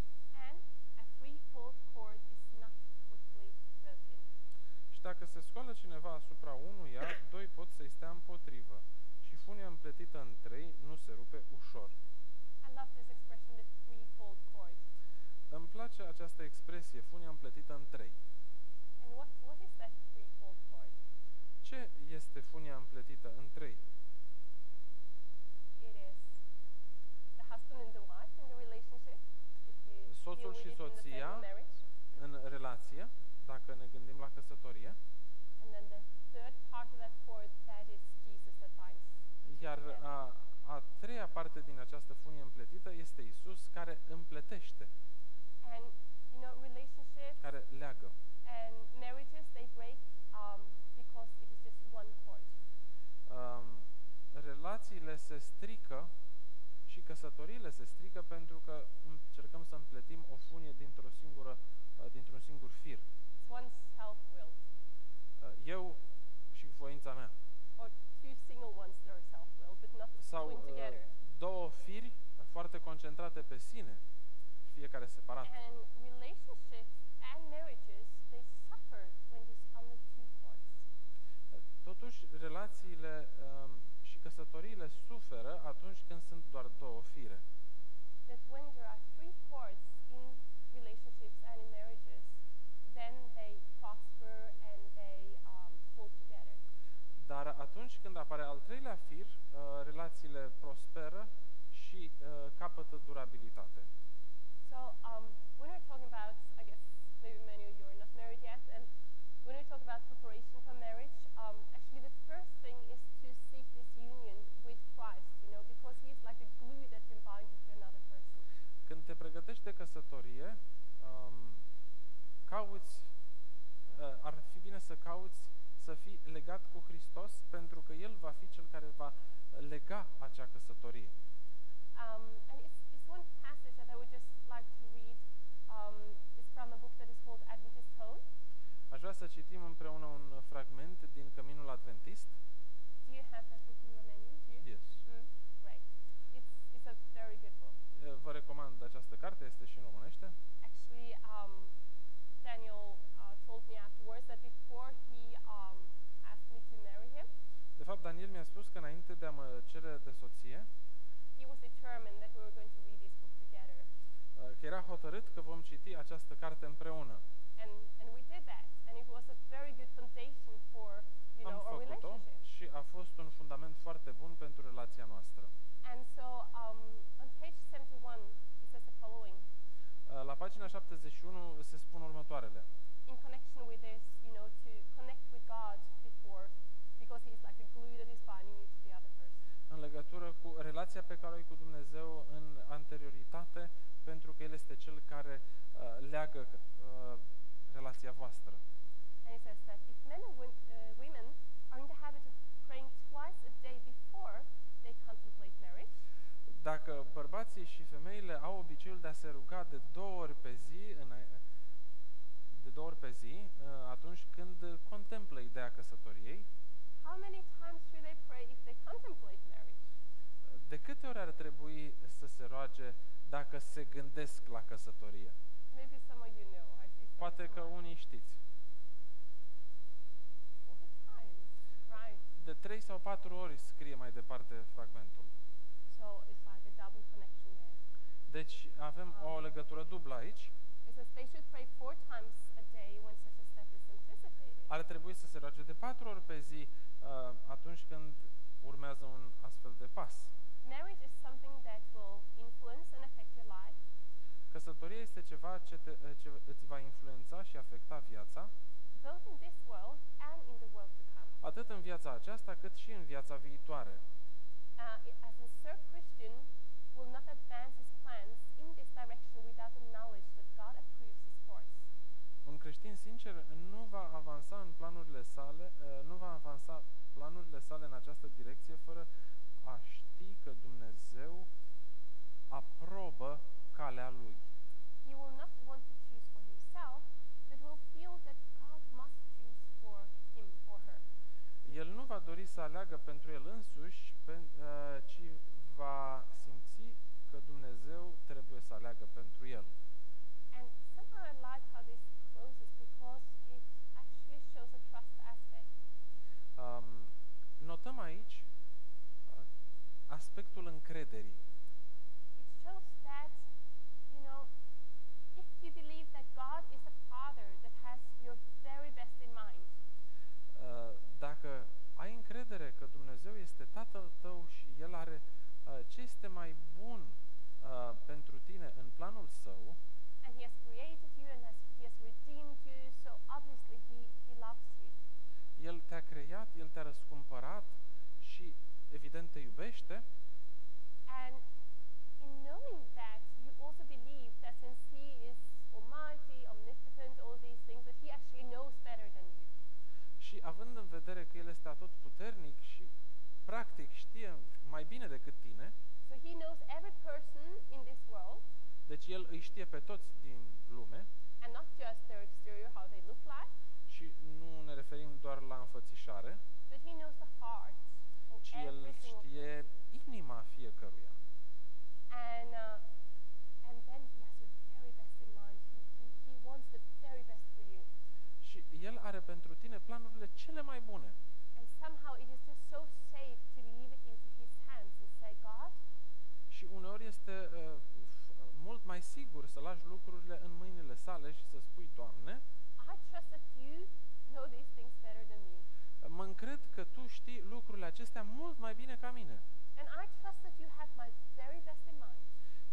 and a threefold cord is not quickly broken. Și dacă se scoală cineva asupra unuia, doi pot să-i stea împotrivă. Și funia împletită în trei nu se rupe ușor. I love this expression, the threefold cord. Îmi place această expresie, funia împletită în trei. And what is that threefold cord? Ce este funia împletită în trei? It is the husband and the wife in the relationship. If you Soțul deal și with it in the soția family marriage. în relație, dacă ne gândim la căsătorie. And then the third part of that cord, that is Jesus that binds the two Iar together. a treia parte din această funie împletită este Isus, care împletește, And relationships care leagă. and marriages, they break because it is just one cord. Relațiile se strică și căsătoriile se strică pentru că încercăm să împletim o funie dintr-un singur fir. It's one self-willed, Eu și voința mea. or two single ones that are self-willed, but not Sau twin together. două firi foarte concentrate pe sine, fiecare separat. And relationships and marriages, they suffer when there's only two cords. Totuși, relațiile și căsătoriile suferă atunci când sunt doar două fire. That when there are three cords in relationships and in marriages, then they prosper and they hold together. Dar atunci când apare al treilea fir, relațiile prosperă și capătă durabilitate. So when we're talking about, I guess maybe many of you are not married yet, and when we talk about preparation for marriage, actually the first thing is to seek this union with Christ, because He is like the glue that can bind you to another person. Când te pregătești de căsătorie, ar fi bine să cauți să fii legat cu Hristos, pentru că El va fi Cel care va lega acea căsătorie. And it's one passage that I would just like to read. It's from a book that is called Adventist Home. Aș vrea să citim împreună un fragment din Căminul Adventist. Do you have that book in Romanian? Do you? Yes. Great. It's a very good book. Vă recomand această carte, este și în românește. Actually, Daniel told me afterwards that before he asked me to marry him, De fapt, Daniel mi-a spus că înainte de a mă cere de soție, he was determined that we were going to read this book together. că era hotărât că vom citi această carte împreună. And we did that. And it was a very good foundation for, Am our făcut-o relationship. și a fost un fundament foarte bun pentru relația noastră. And so on page 71, it says the following. La pagina 71 se spun următoarele. In connection with this, to connect with God because He's like the glue that is binding you to the other person. În legătură cu relația pe care o ai cu Dumnezeu în anterioritate, pentru că El este Cel care leagă relația voastră. And it says that if men and women are in the habit of praying twice a day before they contemplate marriage, Dacă bărbații și femeile au obiceiul de a se ruga de 2 ori pe zi, atunci când contemplă ideea căsătoriei, how many times should they pray if they contemplate marriage? de câte ori ar trebui să se roage dacă se gândesc la căsătorie? Maybe some of you know. I see some Poate că smiles. unii știți. 4 times, right? De 3 sau 4 ori scrie mai departe fragmentul. So it's like a double connection there. Deci avem o legătură dublă aici. It says they should pray 4 times a day when such a step is anticipated. Ar trebui să se roage de 4 ori pe zi atunci când urmează un astfel de pas. Marriage is something that will influence and affect your life, Căsătoria este ceva ce îți va influența și afecta viața, both in this world and in the world to come. atât în viața aceasta cât și în viața viitoare. A sincere Christian will not advance his plans in this direction without the knowledge that God approves his course. Un creștin sincer nu va avansa în planurile sale în această direcție fără a ști că Dumnezeu aprobă calea lui. He will not want to choose for himself, but will feel that God must choose for him or her. El nu va dori să aleagă pentru el însuși, ci va simți că Dumnezeu trebuie să aleagă pentru el. And somehow I like how this closes because it actually shows a trust aspect. Notăm aici aspectul încrederii. It shows that, if you believe that God is a father that has your very best in mind, Dacă ai încredere că Dumnezeu este Tatăl tău și El are ce este mai bun pentru tine în planul Său, and He has created you and He has redeemed you, so obviously He loves you. El te-a creat, El te-a răscumpărat și evident te iubește. And in knowing that, you also believe that since He is almighty, omnipotent, all these things, that He actually knows better than you. Și având în vedere că El este atotputernic și practic știe mai bine decât tine, So He knows every person in this world, deci El îi știe pe toți din lume and not just their exterior, how they look like, și nu ne referim doar la înfățișare, but He knows the heart of ci El every single știe inima fiecăruia. And then He has your very best in mind. He wants the very best for you. Și El are pentru tine planurile cele mai bune. And somehow it is just so safe to leave it into His hands and say, God, Și uneori este mult mai sigur să lași lucrurile în mâinile sale și să spui, Doamne, I trust that You know these things better than me. mă încred că Tu știi lucrurile acestea mult mai bine ca mine. And I trust that You have my very best in mind.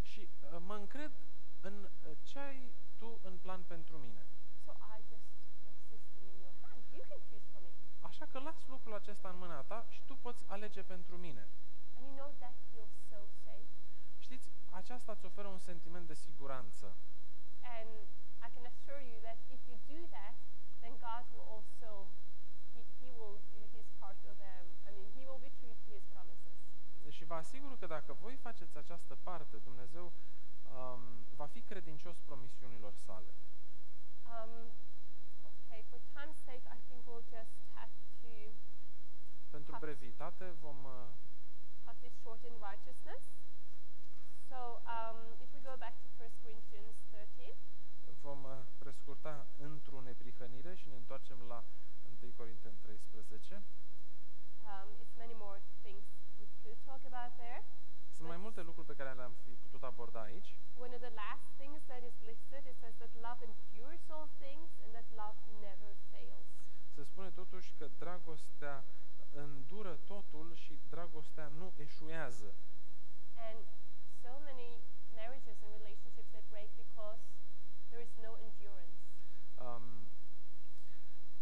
Și mă încred în ce ai Tu în plan pentru mine. So I just resist them in Your hands. You can choose for me. Așa că las lucrul acesta în mâna Ta și Tu poți alege pentru mine. And you know that feels so safe. Știți, aceasta îți oferă un sentiment de siguranță. And I can assure you that if you do that, then God will also, He will do His part of them. He will be true to His promises. Și vă asigur că dacă voi faceți această parte, Dumnezeu va fi credincios promisiunilor sale. Okay, for time's sake, I think we'll just have to Pentru brevitate vom cut this short in righteousness. So, if we go back to 1 Corinthians 13, vom prescurta într-o neprihănire și ne întoarcem la 1 Corinteni 13. it's many more things we could talk about there. Sunt mai multe lucruri pe care le-am fi putut aborda aici. One of the last things that is listed, it says that love endures all things and that love never fails. Se spune totuși că dragostea îndură totul și dragostea nu eșuează. And so many marriages and relationships that break because there is no endurance.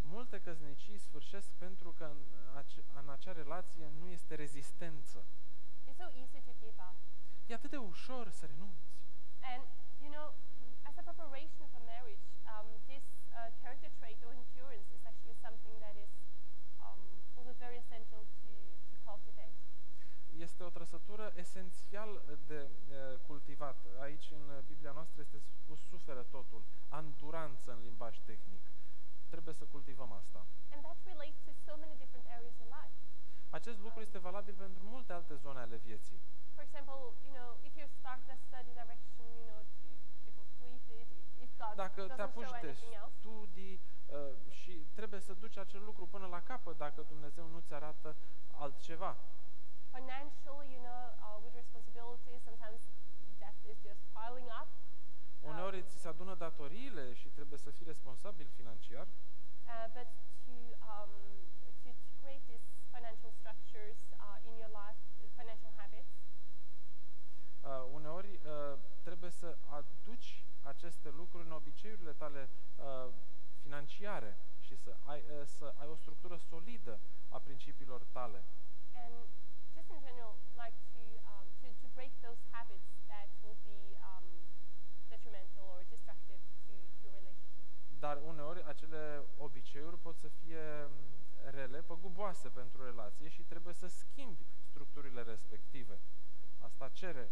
Multe căsnicii sfârșesc pentru că în acea relație nu este rezistență. It's so easy to give up. E atât de ușor să renunți. And, as a preparation for marriage, this character trait or endurance is actually something that is also very essential to cultivate. Este o trăsătură esențial totul. Anduranță în limbaj tehnic. Trebuie să cultivăm asta. And that relates to so many different areas of life. Acest lucru este valabil pentru multe alte zone ale vieții. For example, if you start a study direction, to complete it, if God Dacă te doesn't apuci show de anything else, studii și trebuie să duci acel lucru până la capăt dacă Dumnezeu nu ți arată altceva. financial, with responsibilities, sometimes debt is just piling up. Uneori ți se adună datoriile și trebuie să fii responsabil financiar, But to create these financial structures in your life, financial habits, uneori trebuie să aduci aceste lucruri în obiceiurile tale financiare și să ai o structură solidă a principiilor tale. and just in general, like to break those habits that will be detrimental or destructive to a relationship. Dar uneori acele obiceiuri pot să fie rele, păguboase pentru relație și trebuie să schimbi structurile respective. Asta cere.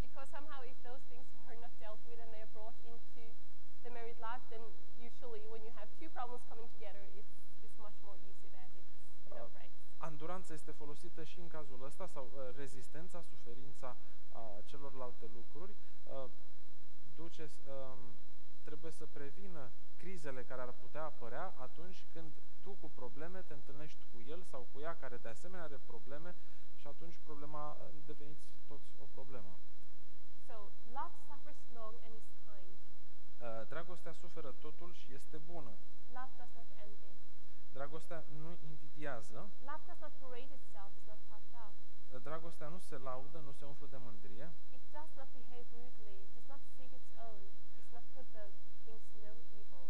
Because somehow if those things are not dealt with and they are brought into the married life, then usually when you have two problems coming together, it's much more easy that it breaks. Anduranța este folosită și în cazul ăsta, sau rezistența, suferința celorlalte lucruri, trebuie să prevină crizele care ar putea apărea atunci când tu cu probleme te întâlnești cu el sau cu ea care de asemenea are probleme și atunci problema deveniți toți o problemă. So love suffers long and is kind. Dragostea suferă totul și este bună. Love does not envy. Dragostea nu invidiază. Love does not parade itself, is not puffed up. Dragostea nu se laudă, nu se umflă de mândrie. It does not behave rudely, does not seek its own, is not provoked, thinks no evil.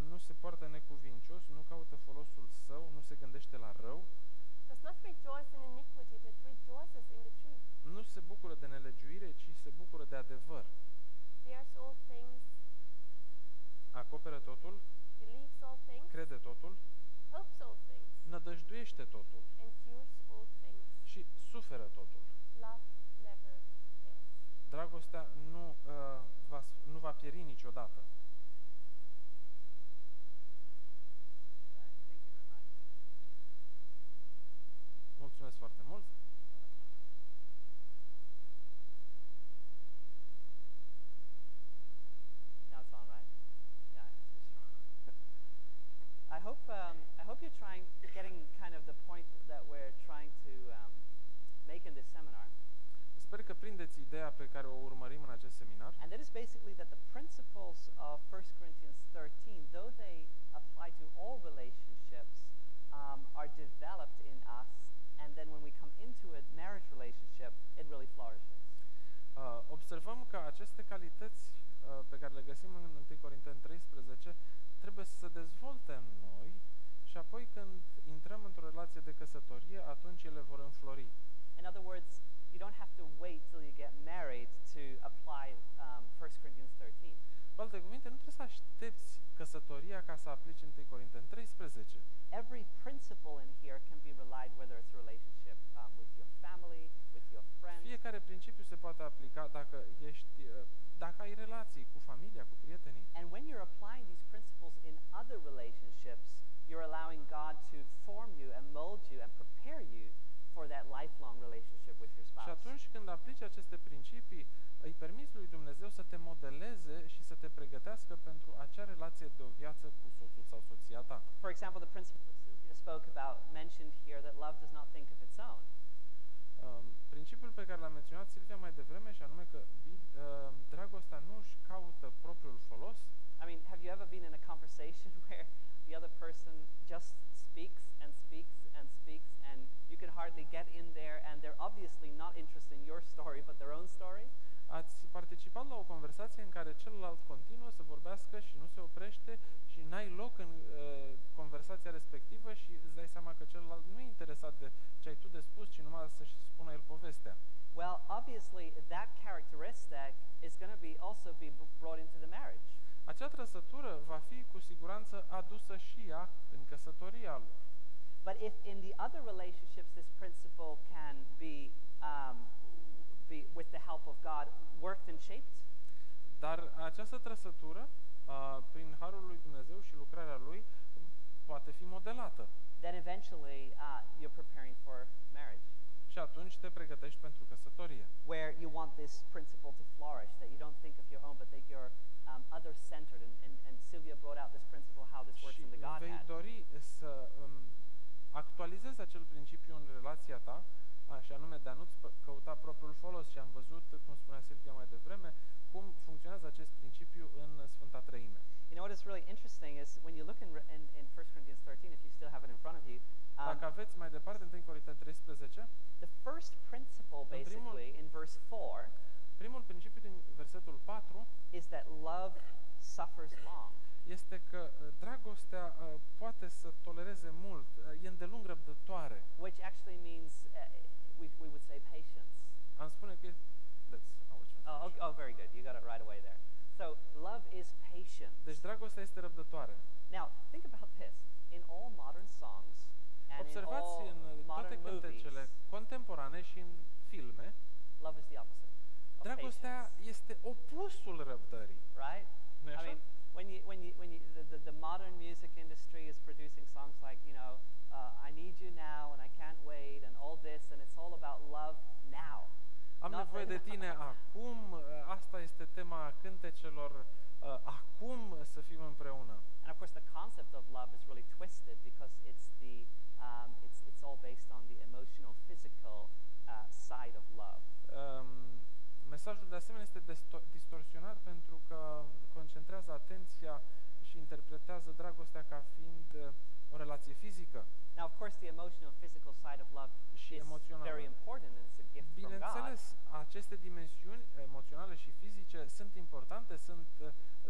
Nu se poartă necuvincios, nu caută folosul său, nu se gândește la rău. Does not rejoice in iniquity, but rejoices in the truth. Nu se bucură de nelegiuire, ci se bucură de adevăr. Bears all things, Acoperă totul, believes all things, crede totul, hopes all things, nădăjduiește totul endures all things. și suferă totul. Love never fails. Dragostea nu va pieri niciodată. Thank you very much. Mulțumesc foarte mult! Now it's on, right? Yeah, it's just wrong. I hope you're getting kind of the point that we're trying to make in this seminar. Sper că prindeți ideea pe care o urmărim în acest seminar. And that is basically that the principles of 1 Corinthians 13, though they apply to all relationships, are developed in us, and then when we come into a marriage relationship, it really flourishes. Observăm că aceste calități pe care le găsim în 1 Corinteni 13 trebuie să se dezvolte în noi și apoi când intrăm într-o relație de căsătorie, atunci ele vor înflori. In other words, you don't have to wait till you get married to apply 1 Corinthians 13. Cu alte cuvinte, nu trebuie să aștepți căsătoria ca să aplici 1 Corinteni 13. Every principle in here can be relied, whether it's a relationship with your family, with your friends. Fiecare principiu se poate aplica dacă ai relații cu familia, cu prietenii. And when you're applying these principles in other relationships, you're allowing God to form you and mold you and prepare you for that lifelong relationship with your Și spouse. atunci când aplici aceste principii, îi permiți lui Dumnezeu să te modeleze și să te pregătească pentru acea relație de o viață cu soțul sau soția ta. For example, the principle that Sylvia spoke about, mentioned here, that love does not think of its own. Principiul pe care l-a menționat Silvia mai devreme, și anume că dragostea nu își caută propriul folos. I mean, have you ever been in a conversation where the other person just speaks and speaks and speaks and you can hardly get in there and they're obviously not interested in your story but their own story? Ați participat la o conversație în care celălalt continuă să vorbească și nu se oprește și n-ai loc în conversația respectivă și îți dai seama că celălalt nu e interesat de ce ai tu de spus, ci numai să-și spună el povestea. Well, obviously that characteristic is going to be also be brought into the marriage. Acea trăsătură va fi cu siguranță adusă și ea în căsătoria lor. But if in the other relationships this principle can be with the help of God, worked and shaped, Dar Dar această trăsătură, prin harul lui Dumnezeu și lucrarea lui, poate fi modelată. Then eventually you're preparing for marriage, Și atunci te pregătești pentru căsătorie. where you want this principle to flourish, that you don't think of your own, but that you're other-centered. And Sylvia brought out this principle, how this works Și in the vei Godhead. dori să actualizezi acel principiu în relația ta, și anume de a nu-ți căuta propriul folos. Și am văzut, cum spunea Silvia mai devreme, cum funcționează acest principiu în Sfânta Treime. You know what is really interesting is when you look in 1 Corinthians 13, if you still have it in front of you, Dacă aveți mai departe în 1 Corinteni 13, the first principle basically in verse 4 primul principiu din versetul 4 is that love suffers long. este că dragostea poate să tolereze mult, e îndelung răbdătoare. Which actually means, we would say patience. Am spune că that's our translation. Oh, very good. You got it right away there. So, love is patient. Deci dragostea este răbdătoare. Now, think about this. In all modern songs and in Observați all în toate modern movies, cântecele contemporane și în filme, love is the opposite of dragostea patience, este opusul răbdării. right? Nu-i I așa? mean, the modern music industry is producing songs like, I need you now and I can't wait and all this, and it's all about love now. Am nevoie de tine acum, asta este tema cântecelor, acum să fim împreună. And of course, the concept of love is really twisted because it's all based on the emotional, physical side of love. Mesajul de asemenea este distorsionat pentru că concentrează atenția și interpretează dragostea ca fiind o relație fizică. Now, of course, the emotional, physical side of love Și is emoțională. very important and it's a gift from God. Bineînțeles, aceste dimensiuni emoționale și fizice sunt importante, sunt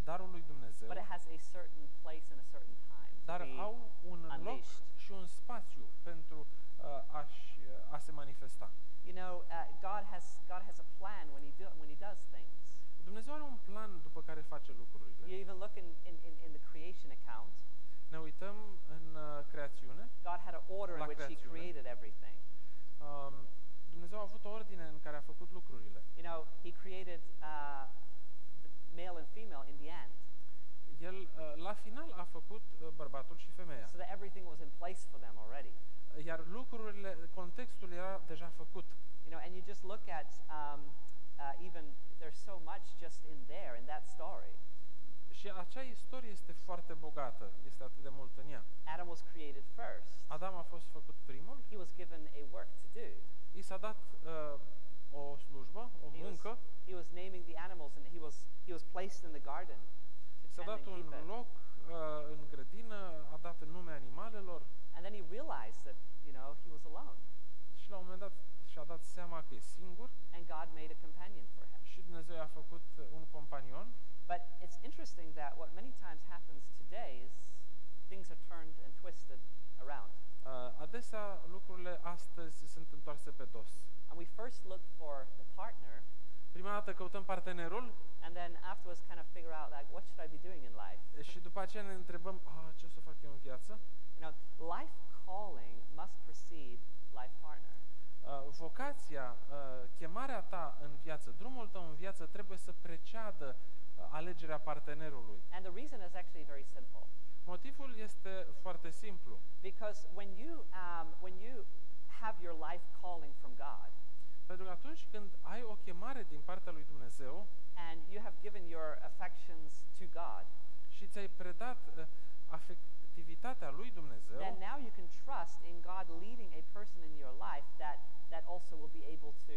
darul lui Dumnezeu, But it has a certain place and a certain time to dar be au un loc unleashed. și un spațiu pentru a se manifesta. You know, God has a plan when He does things. Dumnezeu are un plan după care face lucrurile. You even look in the creation account. Ne uităm în creațiune. God had an order in La which He creațiune. created everything. Dumnezeu a avut o ordine în care a făcut lucrurile. You know, He created male and female in the end, El, la final, a făcut bărbatul și femeia. so that everything was in place for them already. Iar lucrurile, contextul era deja făcut. You know, and you just look at even there's so much just in there in that story. Și acea istorie este foarte bogată, este atât de mult în ea. Adam was created first. Adam a fost făcut primul, He was given a work to do. i s-a dat o slujbă, o muncă, He was naming the animals, and he was placed in the garden to s-a tend dat and un keep it. loc în grădină, a dat nume animalelor And then he realized that he was alone, și la un moment dat și-a dat seama că e singur and God made a companion for him. și Dumnezeu i-a făcut un companion. But it's interesting that what many times happens today is things are turned and twisted around. Adesea lucrurile astăzi sunt întoarse pe dos. And we first look for the partner, Prima dată căutăm partenerul and then afterwards kind of figure out, like, what should I be doing in life? și după aceea ne întrebăm, ce o să fac eu în viață? Life calling must precede life partner. Vocația, chemarea ta în viață, drumul tău în viață trebuie să preceadă alegerea partenerului. And the reason is actually very simple. Motivul este foarte simplu. Because when you have your life calling from God, Pentru că atunci când ai o chemare din partea lui Dumnezeu and you have given your affections to God, și ți-ai predat afectivitatea lui Dumnezeu, then now you can trust in God leading a person in your life that also will be able to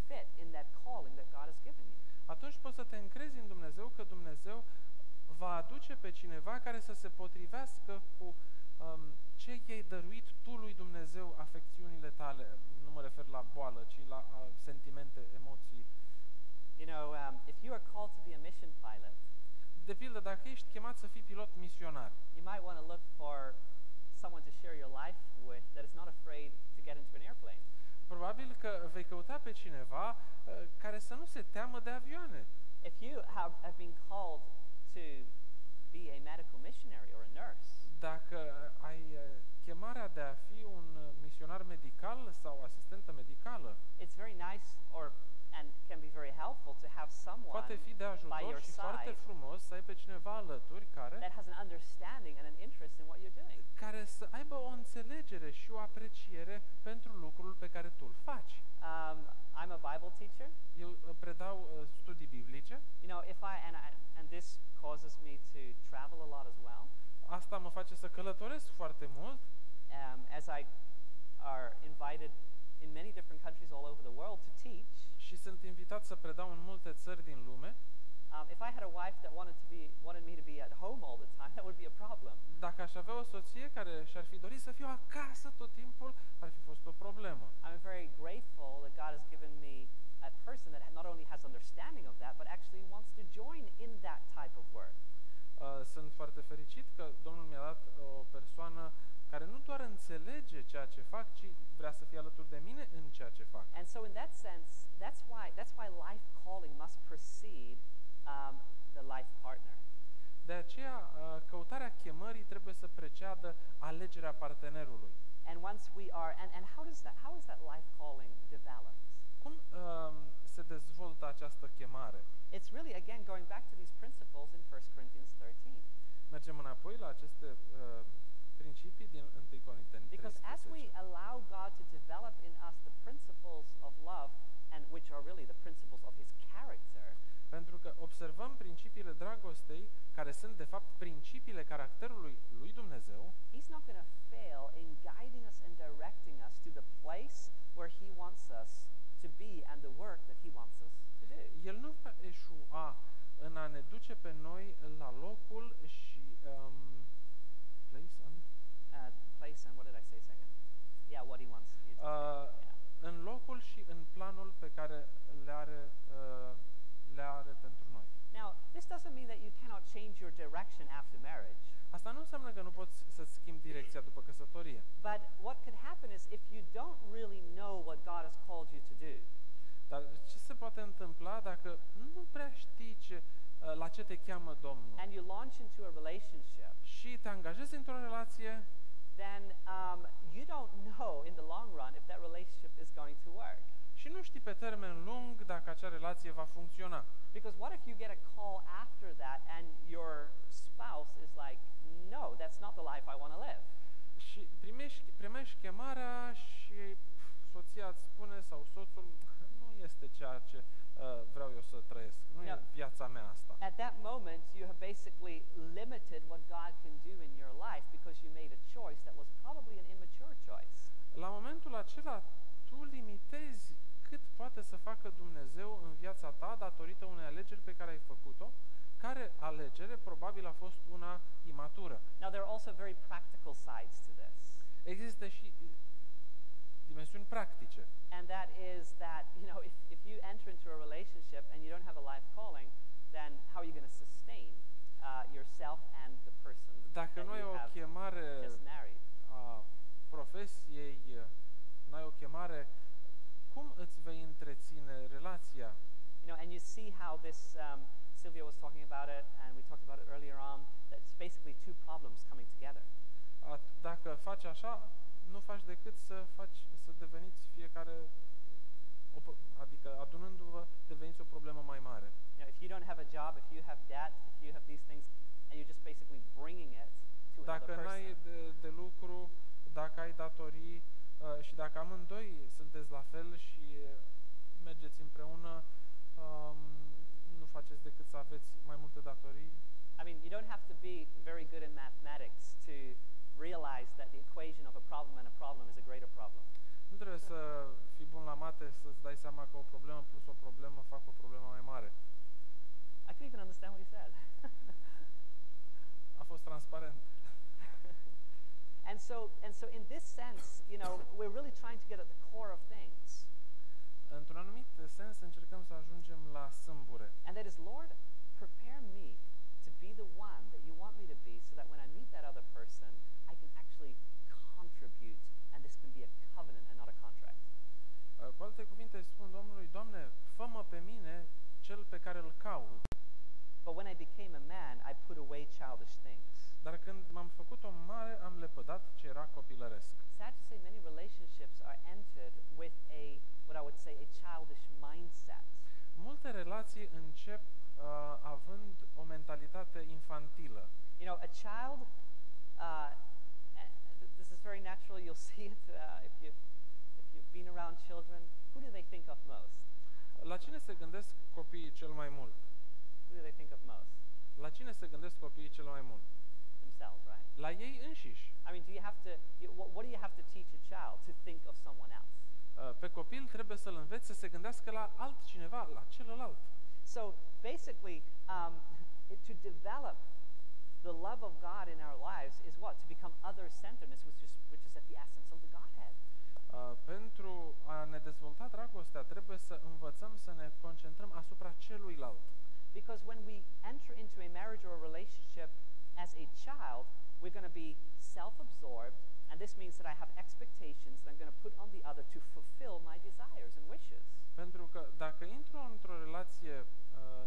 fit in that calling that God has given you. atunci poți să te încrezi în Dumnezeu că Dumnezeu va aduce pe cineva care să se potrivească cu ce i-ai dăruit tu lui Dumnezeu, afecțiunile tale. Nu mă refer la boală, ci la sentimente, emoții. If you are called to be a mission pilot, De pildă, dacă ești chemat să fii pilot misionar, you might want to look for someone to share your life with that is not afraid to get into an airplane. probabil că vei căuta pe cineva care să nu se teamă de avioane. If you have been called to be a medical missionary or a nurse, Dacă ai chemarea de a fi un misionar medical sau asistentă medicală, it's very nice, or and can be very helpful to have someone Poate fi de by ajutor your și foarte side frumos să ai pe cineva alături that has an understanding and an interest in what you're doing. care să aibă o înțelegere și o apreciere pentru lucrul pe care tu îl faci. I'm a Bible teacher. Eu predau studii biblice. You know, if and this causes me to travel a lot as well. Asta mă face să călătoresc foarte mult. As I are invited in many different countries all over the world to teach. Și sunt invitat să predau în multe țări din lume. If I had a wife that wanted me to be at home all the time, that would be a problem. Dacă aș avea o soție care și-ar fi dorit să fiu acasă tot timpul, ar fi fost o problemă. I'm very grateful that God has given me a person that not only has understanding of that, but actually wants to join in that type of work. Sunt foarte fericit că Domnul mi-a dat o persoană care nu doar înțelege ceea ce fac, ci vrea să fie alături de mine în ceea ce fac. And so in that sense, that's why life calling must precede the life partner. De aceea, căutarea chemării trebuie să preceadă alegerea partenerului. And once we are, and how is that life calling developed? Cum se dezvoltă această chemare? It's really, again, going back to these principles in 1 Corinthians 13. Mergem înapoi la aceste principii din 1 Corinteni 13. Because as we allow God to develop in us the principles of love, and which are really the principles of His character, pentru că observăm principiile dragostei, care sunt de fapt principiile caracterului lui Dumnezeu, He's not going to fail in guiding us and directing us to the place where He wants us to be and the work that He wants us to do. El nu va eșua în a ne duce pe noi la locul și Place and what did I say second? Yeah, what He wants you to do. Yeah. în locul și în planul pe care le are pentru noi. Now, this doesn't mean that you cannot change your direction after marriage. Asta nu înseamnă că nu poți să-ți schimbi direcția după căsătorie. But what could happen is if you don't really know what God has called you to do. Dar ce se poate întâmpla dacă nu prea știi la ce te cheamă Domnul? And you launch into a relationship. Și te angajezi într-o relație, then you don't know in the long run if that relationship is going to work. Și nu știi pe termen lung dacă acea relație va funcționa. Because what if you get a call after that and your spouse is like, no, that's not the life I want to live. Și primești chemarea și soția îți spune sau soțul, nu este ceea ce vreau eu să trăiesc. Nu e viața mea asta. At that moment, you have basically limited what God can do in your life because you made a choice that was probably an immature choice. La momentul acela, tu limitezi cât poate să facă Dumnezeu în viața ta datorită unei alegeri pe care ai făcut-o, care alegere probabil a fost una imatură. Now there are also very practical sides to this. Există și dimensiuni practice. And that is that, you know, if you enter into a relationship and you don't have a life calling, then how are you going to sustain yourself and the person Dacă nu ai o chemare just married? A profesiei, n-ai o chemare, cum îți vei întreține relația? You know, and you see how this, Sylvia was talking about it, and we talked about it earlier on, that it's basically two problems coming together. Dacă faci așa, nu faci decât să deveniți fiecare, adică adunându-vă, deveniți o problemă mai mare. You know, if you don't have a job, if you have debt, if you have these things, and you're just basically bringing it to another person. Dacă n-ai de lucru, dacă ai datorii și dacă amândoi sunteți la fel și mergeți împreună, nu faceți decât să aveți mai multe datorii. I mean, you don't have to be very good in mathematics to realize that the equation of a problem and a problem is a greater problem. Nu trebuie să fii bun la mate să-ți dai seama că o problemă plus o problemă fac o problemă mai mare. I could even understand what you said. A fost transparent. And so in this sense, you know, we're really trying to get at the core of things. Într-un anumit sens încercăm să ajungem la sâmbure. And that is, Lord, prepare me to be the one that you want me to be so that when I meet that other person, I can actually contribute and this can be a covenant and not a contract. Cu alte cuvinte spun Domnului, Doamne, fă-mă pe mine cel pe care îl caut. But when I became a man, I put away childish things. Dar când m-am făcut om mare, am lepădat ce era copilăresc. Sad to say, many relationships are entered with what I would say, a childish mindset. Multe relații încep având o mentalitate infantilă. You know, a child, this is very natural, you'll see it if you've been around children. Who do they think of most? La cine se gândesc copiii cel mai mult? Who do they think of most? La cine se gândesc copiii cel mai mult? Themselves, right? La ei înșiși. I mean, what do you have to teach a child to think of someone else? Pe copil trebuie să-l înveți să se gândească la altcineva, la celălalt. So basically, to develop the love of God in our lives is what? To become other-centeredness, which is at the essence of the Godhead. Pentru a ne dezvolta dragostea, trebuie să învățăm să ne concentrăm asupra celuilalt. Because when we enter into a marriage or a relationship as a child, we're going to be self-absorbed, and this means that I have expectations that I'm going to put on the other to fulfill my desires and wishes. Pentru că dacă intru într-o relație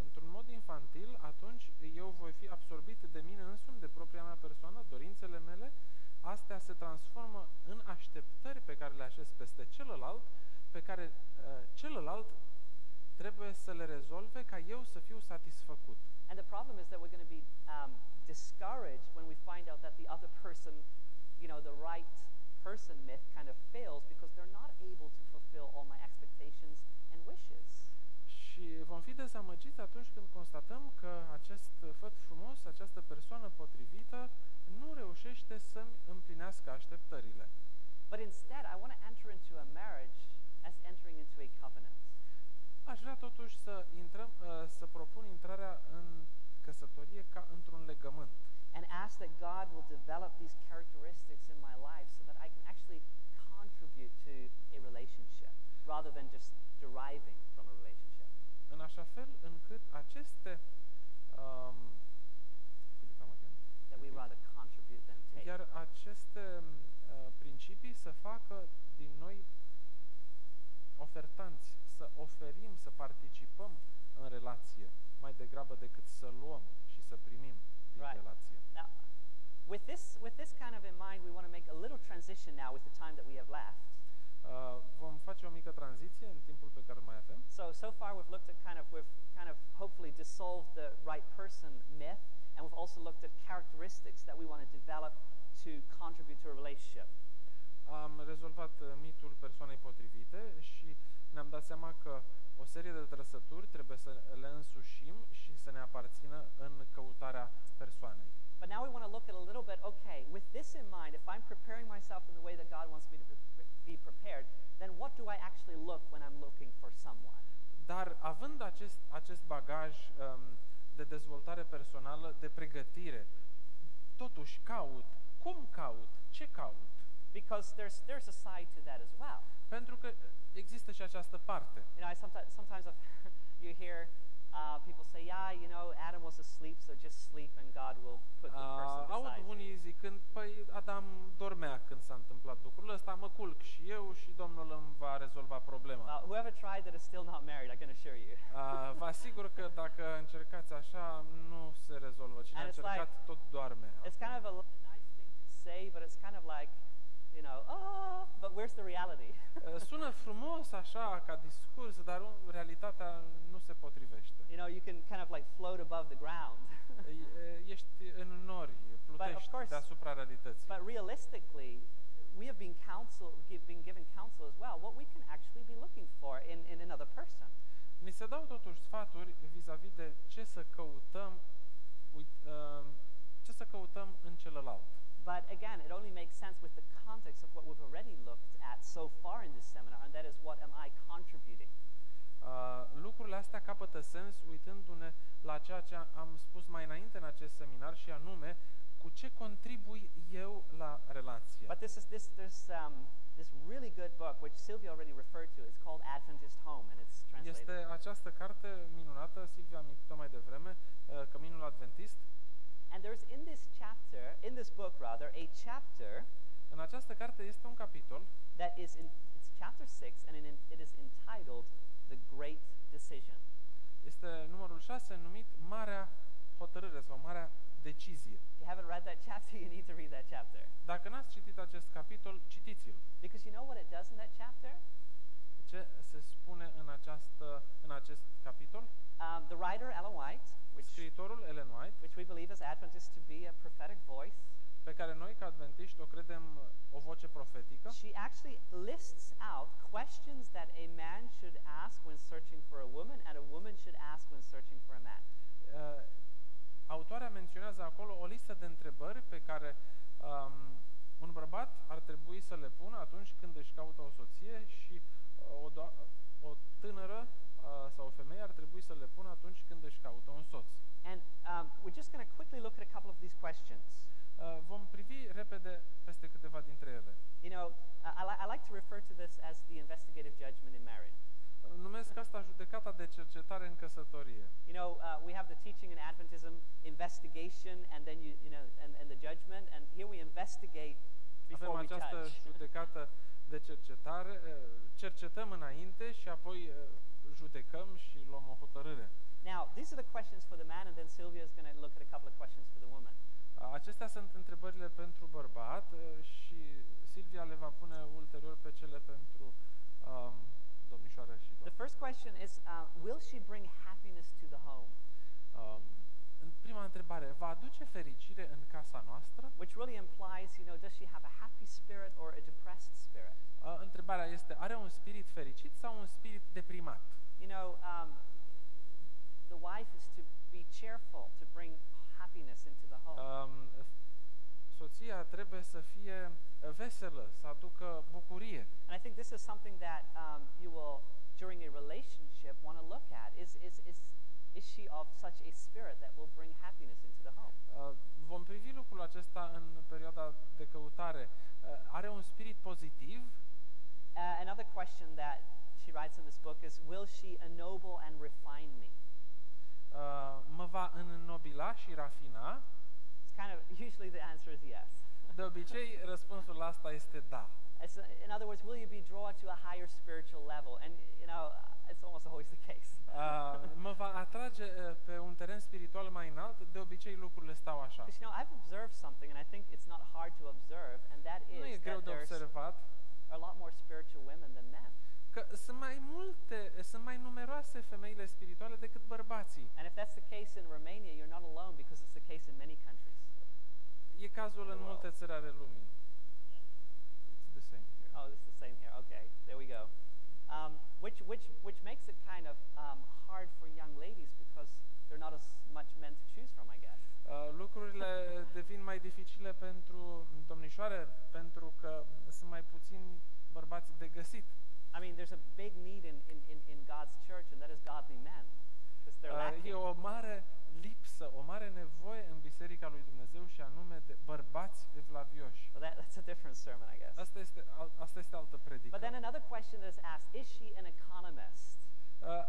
într-un mod infantil, atunci eu voi fi absorbit de mine însumi, de propria mea persoană, dorințele mele. Astea se transformă în așteptări pe care le așez peste celălalt, pe care celălalt trebuie să le rezolve ca eu să fiu satisfăcut. And the problem is that we're going to be discouraged when we find out that the other person, you know, the right person myth kind of fails because they're not able to fulfill all my expectations and wishes. Și vom fi dezamăgiți atunci când constatăm că acest făt frumos, această persoană potrivită, nu reușește să-mi împlinească așteptările. But instead, I want to enter into a marriage as entering into a covenant. Aș vrea totuși să propun intrarea în căsătorie ca într-un legământ. And ask that God will develop these characteristics in my life so that I can actually contribute to a relationship rather than just deriving from a relationship. În așa fel încât aceste That we rather contribute than take. iar aceste principii să facă din noi ofertanți, să oferim, să participăm în relație, mai degrabă decât să luăm și să primim din relație. Now, with this kind of in mind, we want to make a little transition now with the time that we have left. Vom face o mică tranziție în timpul pe care îl mai avem. So far we've looked at we've kind of hopefully dissolved the right person myth, and we've also looked at characteristics that we want to develop to contribute to a relationship. Am rezolvat mitul persoanei potrivite și ne-am dat seama că o serie de trăsături trebuie să le însușim și să ne aparțină în căutarea persoanei. But now we want to look at a little bit, okay, with this in mind, if I'm preparing myself in the way that God wants me to be prepared, then what do I actually look when I'm looking for someone? Dar având acest bagaj de dezvoltare personală, de pregătire, totuși cum caut, ce caut? Because there's a side to that as well. Pentru că există și această parte. You know, sometimes you hear people say, yeah, you know, Adam was asleep, so just sleep and God will put the person beside Aud you. unii zicând, păi Adam dormea când s-a întâmplat lucrul ăsta, mă culc și eu și Domnul îmi va rezolva problema. Whoever tried that is still not married, I can assure you. Vă asigur că dacă încercați așa, nu se rezolvă. Cine a încercat tot doarme. It's kind of a nice thing to say, but it's kind of like, you know, but where's the reality? Sună frumos așa ca discurs, dar realitatea nu se potrivește. You know, you can kind of like float above the ground. Ești în nori, plutești deasupra realității. But realistically, we have been given counsel as well, what we can actually be looking for in another person. Ni se dau totuși sfaturi vis-a-vis de ce să căutăm în celălalt. But again, it only makes sense with the context of what we've already looked at so far in this seminar, and that is what am I contributing? Lucrurile astea capătă sens uitându-ne la ceea ce am spus mai înainte în acest seminar și anume cu ce contribui eu la relație. But this really good book which Sylvia already referred to. It's called Adventist Home, and it's translated. Este această carte minunată, Silvia a amintit-o mai devreme, Căminul Adventist. And there's in this book rather, a chapter. În această carte este un capitol. That is it's chapter 6, and it is entitled The Great Decision. Este numărul 6, numit Marea Hotărâre sau Marea Decizie. If you haven't read that chapter, you need to read that chapter. Dacă n-ați citit acest capitol, citiți-l. Because you know what it does in that chapter? ce se spune în acest capitol? The writer Ellen White, Scriitorul Ellen White, which we believe as Adventists to be a prophetic voice, pe care noi ca adventiști o credem o voce profetică, she actually lists out questions that a man should ask when searching for a woman and a woman should ask when searching for a man. autoarea menționează acolo o listă de întrebări pe care un bărbat ar trebui să le pună atunci când își caută o soție și o tânără sau o femeie ar trebui să le pună atunci când își caută un soț. And we're just going to quickly look at a couple of these questions. Vom privi repede peste câteva dintre ele. You know, I like to refer to this as the investigative judgment in marriage. Numesc asta judecata de cercetare în căsătorie. You know, we have the teaching in Adventism, investigation, and then you know, and the judgment. And here we investigate before we Avem această judge. judecată de cercetare, cercetăm înainte și apoi judecăm și luăm o hotărâre. Now, these are the questions for the man, and then Sylvia is going to look at a couple of questions for the woman. Acestea sunt întrebările pentru bărbat și Silvia le va pune ulterior pe cele pentru domnișoară și The doamnă. first question is, will she bring happiness to the home? În prima întrebare, va aduce fericire în casa noastră? Which really implies, you know, does she have a happy spirit or a depressed spirit? Întrebarea este, are un spirit fericit sau un spirit deprimat? You know, the wife is to be cheerful, to bring happiness into the home. Soția trebuie să fie veselă, să aducă bucurie. And I think this is something that you will, during a relationship, want to look at. Is she of such a spirit that will bring happiness into the home? Vom privi lucrul acesta în perioada de căutare. Are un spirit pozitiv? Another question that she writes in this book is, will she ennoble and refine me? Mă va înnobila și rafina? It's kind of, usually the answer is yes. De obicei, răspunsul la asta este da. In other words, will you be drawn to a higher spiritual level? And, you know, it's almost always the case. Mă va atrage pe un teren spiritual mai înalt, de obicei lucrurile stau așa. Because, you know, I've observed something, and I think it's not hard to observe, and that Nu e is greu that de there's observat a lot more spiritual women than men. că sunt mai numeroase femeile spirituale decât bărbații. And if that's the case in Romania, you're not alone, because it's the case in many countries. E cazul în multe țări ale lumii. It's the same here. Oh, it's the same here. Okay, there we go. Which makes it kind of hard for young ladies because there are not as much men to choose from, I guess. Lucrurile devin mai dificile pentru domnișoare pentru că sunt mai puțini bărbați de găsit. I mean, there's a big need in God's church, and that is godly men, because they're lacking. E o mare lipsă, o mare nevoie în Biserica lui Dumnezeu și anume de bărbați evlavioși. Well, that's a different sermon, I guess. Asta este altă predică. But then another question that is asked, is she an economist?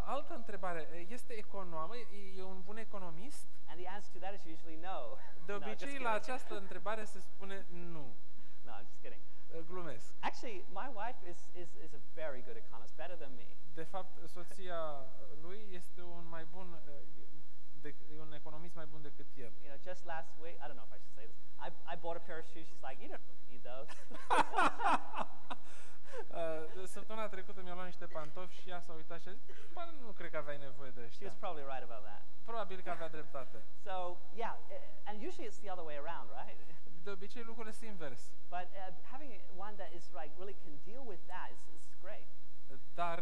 Altă întrebare, este economă? E un bun economist? And the answer to that is usually no. De obicei la această întrebare se spune nu. No, I'm just kidding. Glumesc. Actually, my wife is a very good economist, better than me. De fapt, soția lui este un mai bun e un economist mai bun decât el. You know, just last week, I don't know if I should say this. I bought a pair of shoes. She's like, you don't really need those. Săptămâna trecută mi-a luat niște pantofi și ea s-a uitat și a zis, nu cred că aveai nevoie de She ăștia. was probably right about that. Probabil că avea dreptate. So, yeah, and usually it's the other way around, right? De obicei lucrurile sunt invers. But having one that is like really can deal with that is great. Dar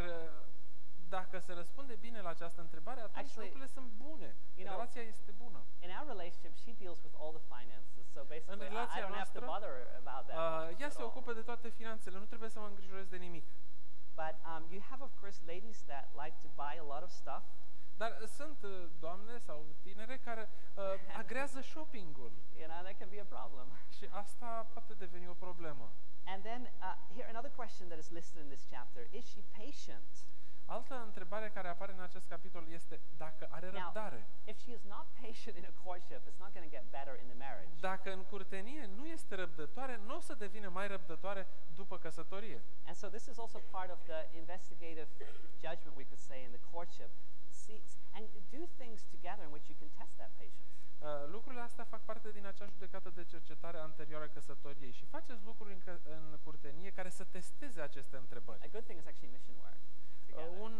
dacă se răspunde bine la această întrebare, atunci Actually, lucrurile sunt bune. Relația este bună. In our relationship, she deals with all the finances, so basically I don't have to bother about that. Ea se ocupă de toate finanțele, nu trebuie să mă îngrijorez de nimic. But you have, of course, ladies that like to buy a lot of stuff. Dar sunt doamne sau tinere care agrează shopping-ul. You know, that can be a problem. Și asta poate deveni o problemă. And then here another question that is listed in this chapter: is she patient? Altă întrebare care apare în acest capitol este dacă are răbdare. Now, if she is not patient in a courtship, it's not going to get better in the marriage. Dacă în curtenie nu este răbdătoare, nu o să devină mai răbdătoare după căsătorie. And so this is also part of the investigative judgment, we could say, in the courtship. See, and do things together in which you can test that patience. Lucrurile astea fac parte din acea judecată de cercetare anterioară căsătoriei și faceți lucruri în curtenie care să testeze aceste întrebări. A good thing is actually mission work together. Un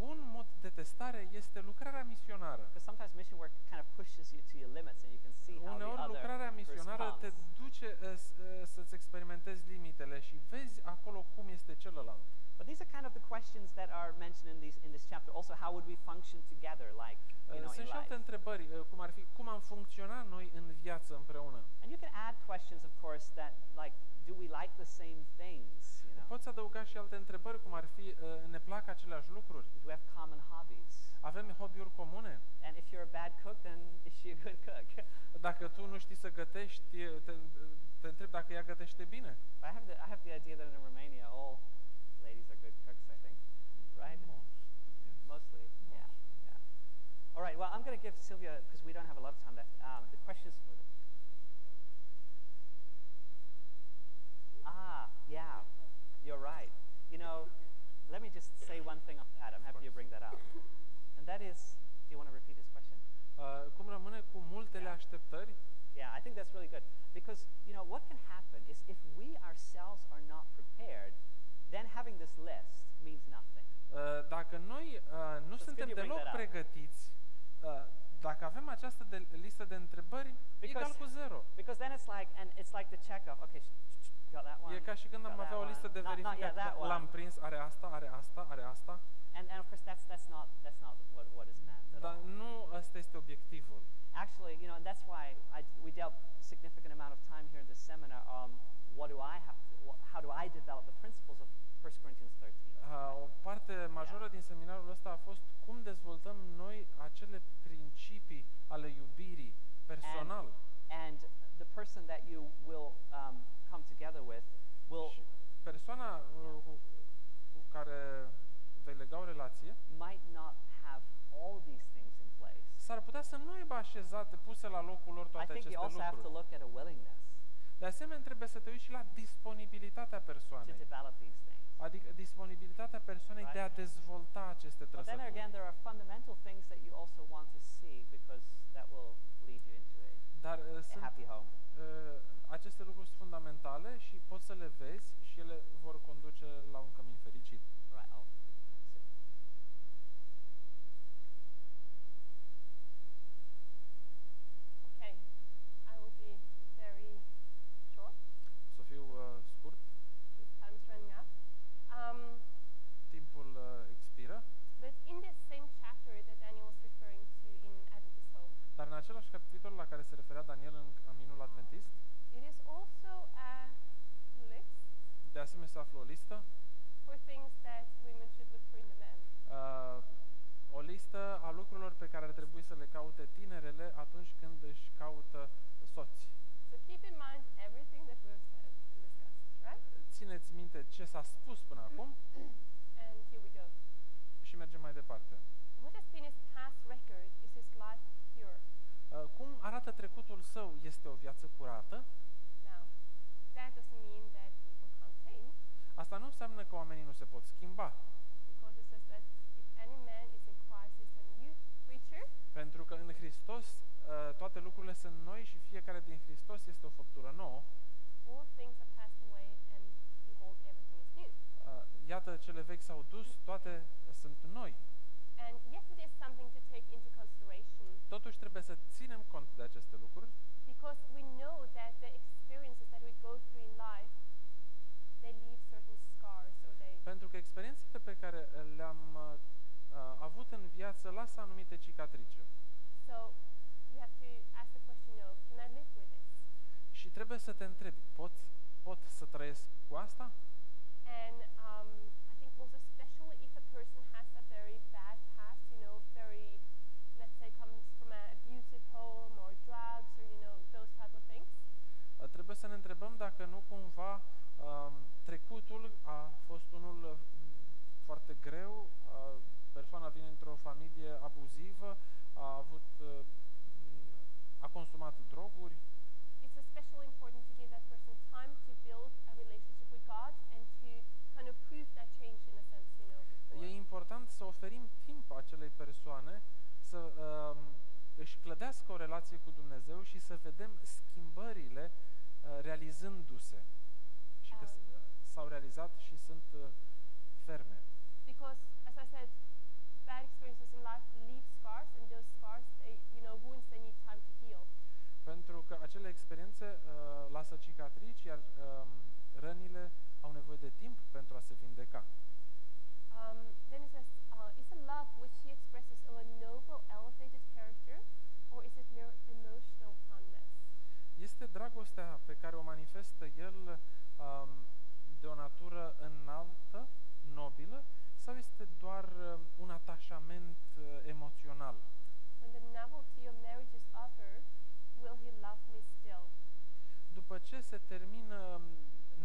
bun mod de testare este lucrarea misionară. Because sometimes mission work kind of pushes you to your limits and you can see how the Uneori other lucrarea misionară te responds. duce să-ți experimentezi limitele și vezi acolo cum este celălalt. But these are kind of the questions that are mentioned in this chapter. Also, how would we function together, like in Sunt și alte life? întrebări, cum ar fi cum am funcționat noi în viață împreună. And you can add questions, of course, that like, do we like the same things? You know, Poți adăuga și alte întrebări, cum ar fi ne plac același lucruri. do we have common hobbies? Avem hobby-uri comune. And if you're a bad cook, then is she a good cook? Dacă tu nu știi să gătești, te întreb dacă ea gătește bine. I have the idea that in Romania, all ladies are good cooks. I think, right? Mostly, yeah. All right. Well, I'm going to give Sylvia, because we don't have a lot of time left. The questions for the. Yeah, you're right. You know, let me just say one thing on that. I'm happy you bring that up, and that is, do you want to repeat his question? Cum rămâne cu multele așteptări? Yeah, I think that's really good because you know what can happen is if we ourselves are not prepared, then having this list means nothing. Dacă noi nu It's suntem good you bring deloc that up. pregătiți, dacă avem această listă de întrebări, egal cu zero. Because then it's like the check-off. Okay, got that one. E ca și când am got avea that o listă de one. Not yet verificat. that one. L-am prins, are asta, are asta, are asta. And of course that's not what is meant at Dar all. nu ăsta este obiectivul. Actually, you know, and that's why we dealt significant amount of time here in this seminar on how do I develop the principles of 1 Corinthians 13. O parte majoră din seminarul ăsta a fost cum dezvoltăm noi acele principii ale iubirii personal. And the person that you will come together with will Și persoana cu care vei lega o relație might not have all these things in place. s-ar putea să nu aibă așezate, puse la locul lor I toate think aceste you also have to lucruri. look at a willingness De asemenea, trebuie să te uiți și la disponibilitatea to persoanei. develop these things. Adică disponibilitatea persoanei de a dezvolta aceste But then trăsături. again, there are fundamental things that you also want to see because that will lead you into Dar a happy home. aceste lucruri sunt fundamentale și poți să le vezi și ele vor conduce la un cămin fericit. Right. Oh, sit. Okay, I will be very short. Să fiu scurt, This time is running out. timpul expiră, But in this same chapter that Daniel was referring to in Adventist Home, dar în același capitol la care se referea Daniel în Caminul Adventist, it is also a list de asemenea se află o listă, for things that women should look for in the men. o listă a lucrurilor pe care ar trebui să le caute tinerele atunci când își caută soți. So keep in mind everything that we've said and discussed, right? Țineți minte ce s-a spus până acum And here we go. și mergem mai departe. What has been his past record? Is his life pure? Cum arată trecutul său? Este o viață curată? Now, that doesn't mean that people can't change, Asta nu înseamnă că oamenii nu se pot schimba, because it says that if any man is in Christ, is a new creature. pentru că în Hristos toate lucrurile sunt noi și fiecare din Hristos este o făptură nouă. All things are passed away, and behold, everything is new. Iată, cele vechi s-au dus, toate sunt noi. And yet it is something to take into consideration, Totuși trebuie să ținem cont de aceste lucruri, because we know that the experiences that we go through in life, they leave certain scars, or they pentru că experiențele pe care le-am avut în viață lasă anumite cicatrice. so you have to ask the question, can I live with this? Și trebuie să te întrebi, pot să trăiesc cu asta? And I think also especially if a person has a very bad past, very, let's say, comes from an abusive home or drugs or, those type of things. Trebuie să ne întrebăm dacă nu cumva trecutul a fost unul foarte greu, persoana vine într-o familie abuzivă, a consumat droguri. It's especially important to give that person time to build a relationship with God and to kind of prove that change in a sense, before. E important să oferim timp acelei persoane să își clădească o relație cu Dumnezeu și să vedem schimbările realizându-se și că s-au realizat și sunt ferme. Because, as I said, bad experiences in life leave scars, and those scars, wounds, they need time to heal. Pentru că acele experiențe lasă cicatrici, iar rănile au nevoie de timp pentru a se vindeca. Then it says, is the love which he expresses of a noble, elevated character, or is it mere emotional fondness? Este dragostea pe care o manifestă el de o natură înaltă, nobilă, sau este doar un atașament emoțional? When the novelty of marriage is offered, will he love me still? După ce se termină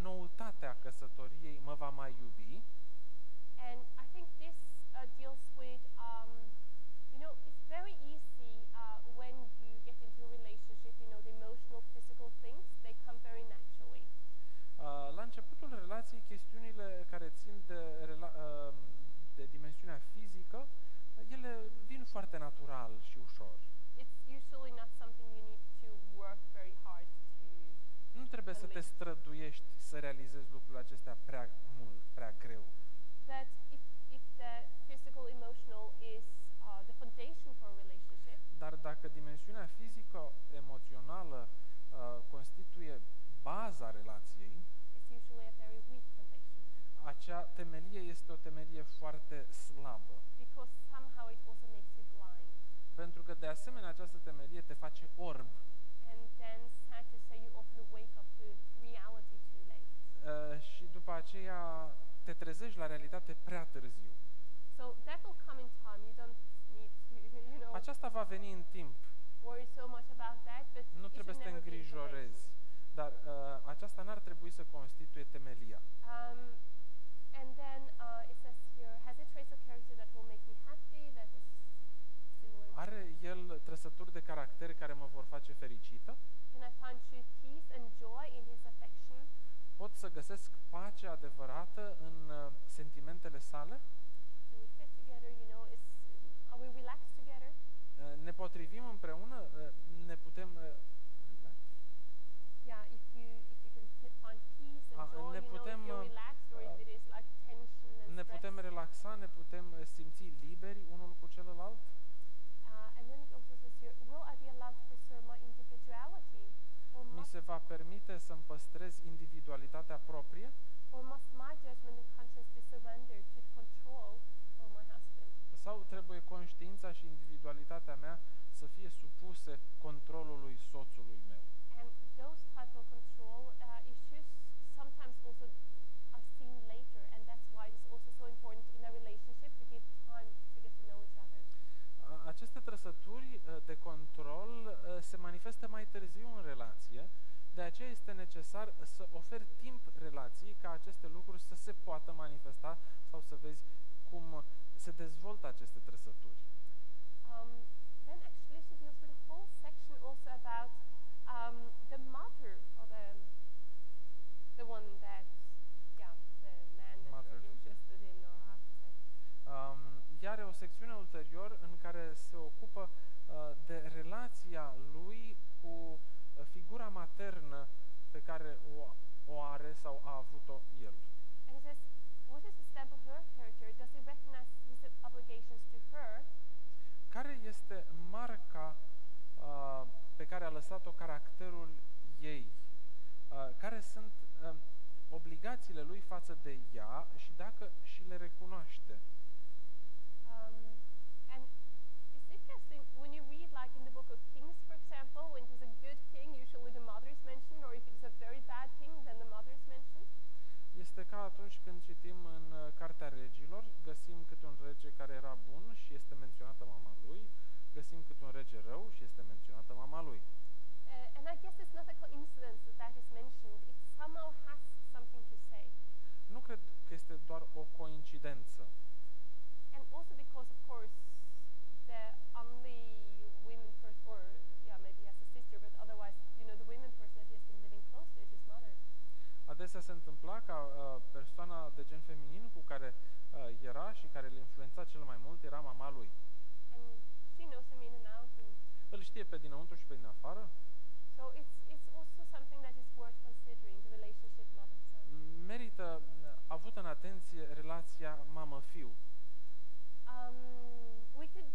noutatea căsătoriei, mă va mai iubi? And I think this deals with, it's very easy when you get into a relationship, the emotional, physical things, they come very naturally. La începutul relației, chestiunile care țin de dimensiunea fizică, ele vin foarte natural și ușor. It's usually not something you need to work very hard to. Nu trebuie să te străduiești să realizezi lucrurile acestea prea mult, prea greu. But if the physical, emotional is the foundation for a relationship, Dar dacă dimensiunea fizico-emoțională constituie baza relației, it's usually a very weak foundation. acea temelie este o temelie foarte slabă. Because somehow it also makes you blind. Pentru că de asemenea această temelie te face orb. And then, sad to say, you often wake up to reality too late. Și după aceea te trezești la realitate prea târziu. So that will come in time. You don't need to, Aceasta va veni în timp. worry so much about that, but Nu it trebuie să should te never be the îngrijorezi. foundation. Dar aceasta n-ar trebui să constituie temelia. And then it says here, has a trace of character that will make me happy? That is similar. Are el trăsături de caracter care mă vor face fericită? Can I find true peace and joy in his affection? Pot să găsesc pacea adevărată în sentimentele sale? Do we fit together? Are we relaxed together? Ne potrivim împreună? Ne putem relax? Yeah, if you can find peace and joy, ne if putem, you're relaxed or if it is like tension and Ne stress. putem relaxa, ne putem simți liberi unul cu celălalt? And then it also says here, will I be allowed to preserve my individuality? Mi se va permite să-mi păstrez individualitatea proprie? Or must my judgment and conscience be surrendered to the control of my husband? Sau trebuie conștiința și individualitatea mea să fie supuse controlului soțului meu? And those type of control issues sometimes also are seen later, and that's why it's also so important in a relationship to give time to get to know each other. Aceste trăsături de control se manifestă mai târziu în relație, de aceea este necesar să oferi timp relației ca aceste lucruri să se poată manifesta sau să vezi cum se dezvoltă aceste trăsături. Then actually she deals with a whole section also about the mother or the one that, the man that Mother you're figure. interested in, or how to say. Ea are o secțiune ulterior în care se ocupă de relația lui cu figura maternă pe care o are sau a avut-o el. And it says, what is the stamp of her character? Does he recognize his obligations to her? Care este marca pe care a lăsat-o caracterul ei? Care sunt obligațiile lui față de ea și dacă și le recunoaște? And it's interesting when you read, like in the book of Kings, for example, when it is a good king, usually the mother is mentioned, or if it is a very bad king, then the mother is mentioned. Este ca atunci când citim în Cartea Regilor, găsim câte un rege care era bun și este menționată mama lui, găsim câte un rege rău și este menționată mama lui. And I guess it's not a coincidence that that is mentioned. It somehow has something to say. Nu cred că este doar o coincidență. And also because, of course, the only women person, or maybe he has a sister, but otherwise, the women person that he has been living close to is his mother. Adesea se întâmpla ca persoana de gen feminin cu care era și care îl influența cel mai mult era mama lui. And she knows him in and out. îl știe pe dinăuntru și pe din afară. So it's also something that is worth considering, the relationship mother-son. Merită avut în atenție relația mamă-fiu. We could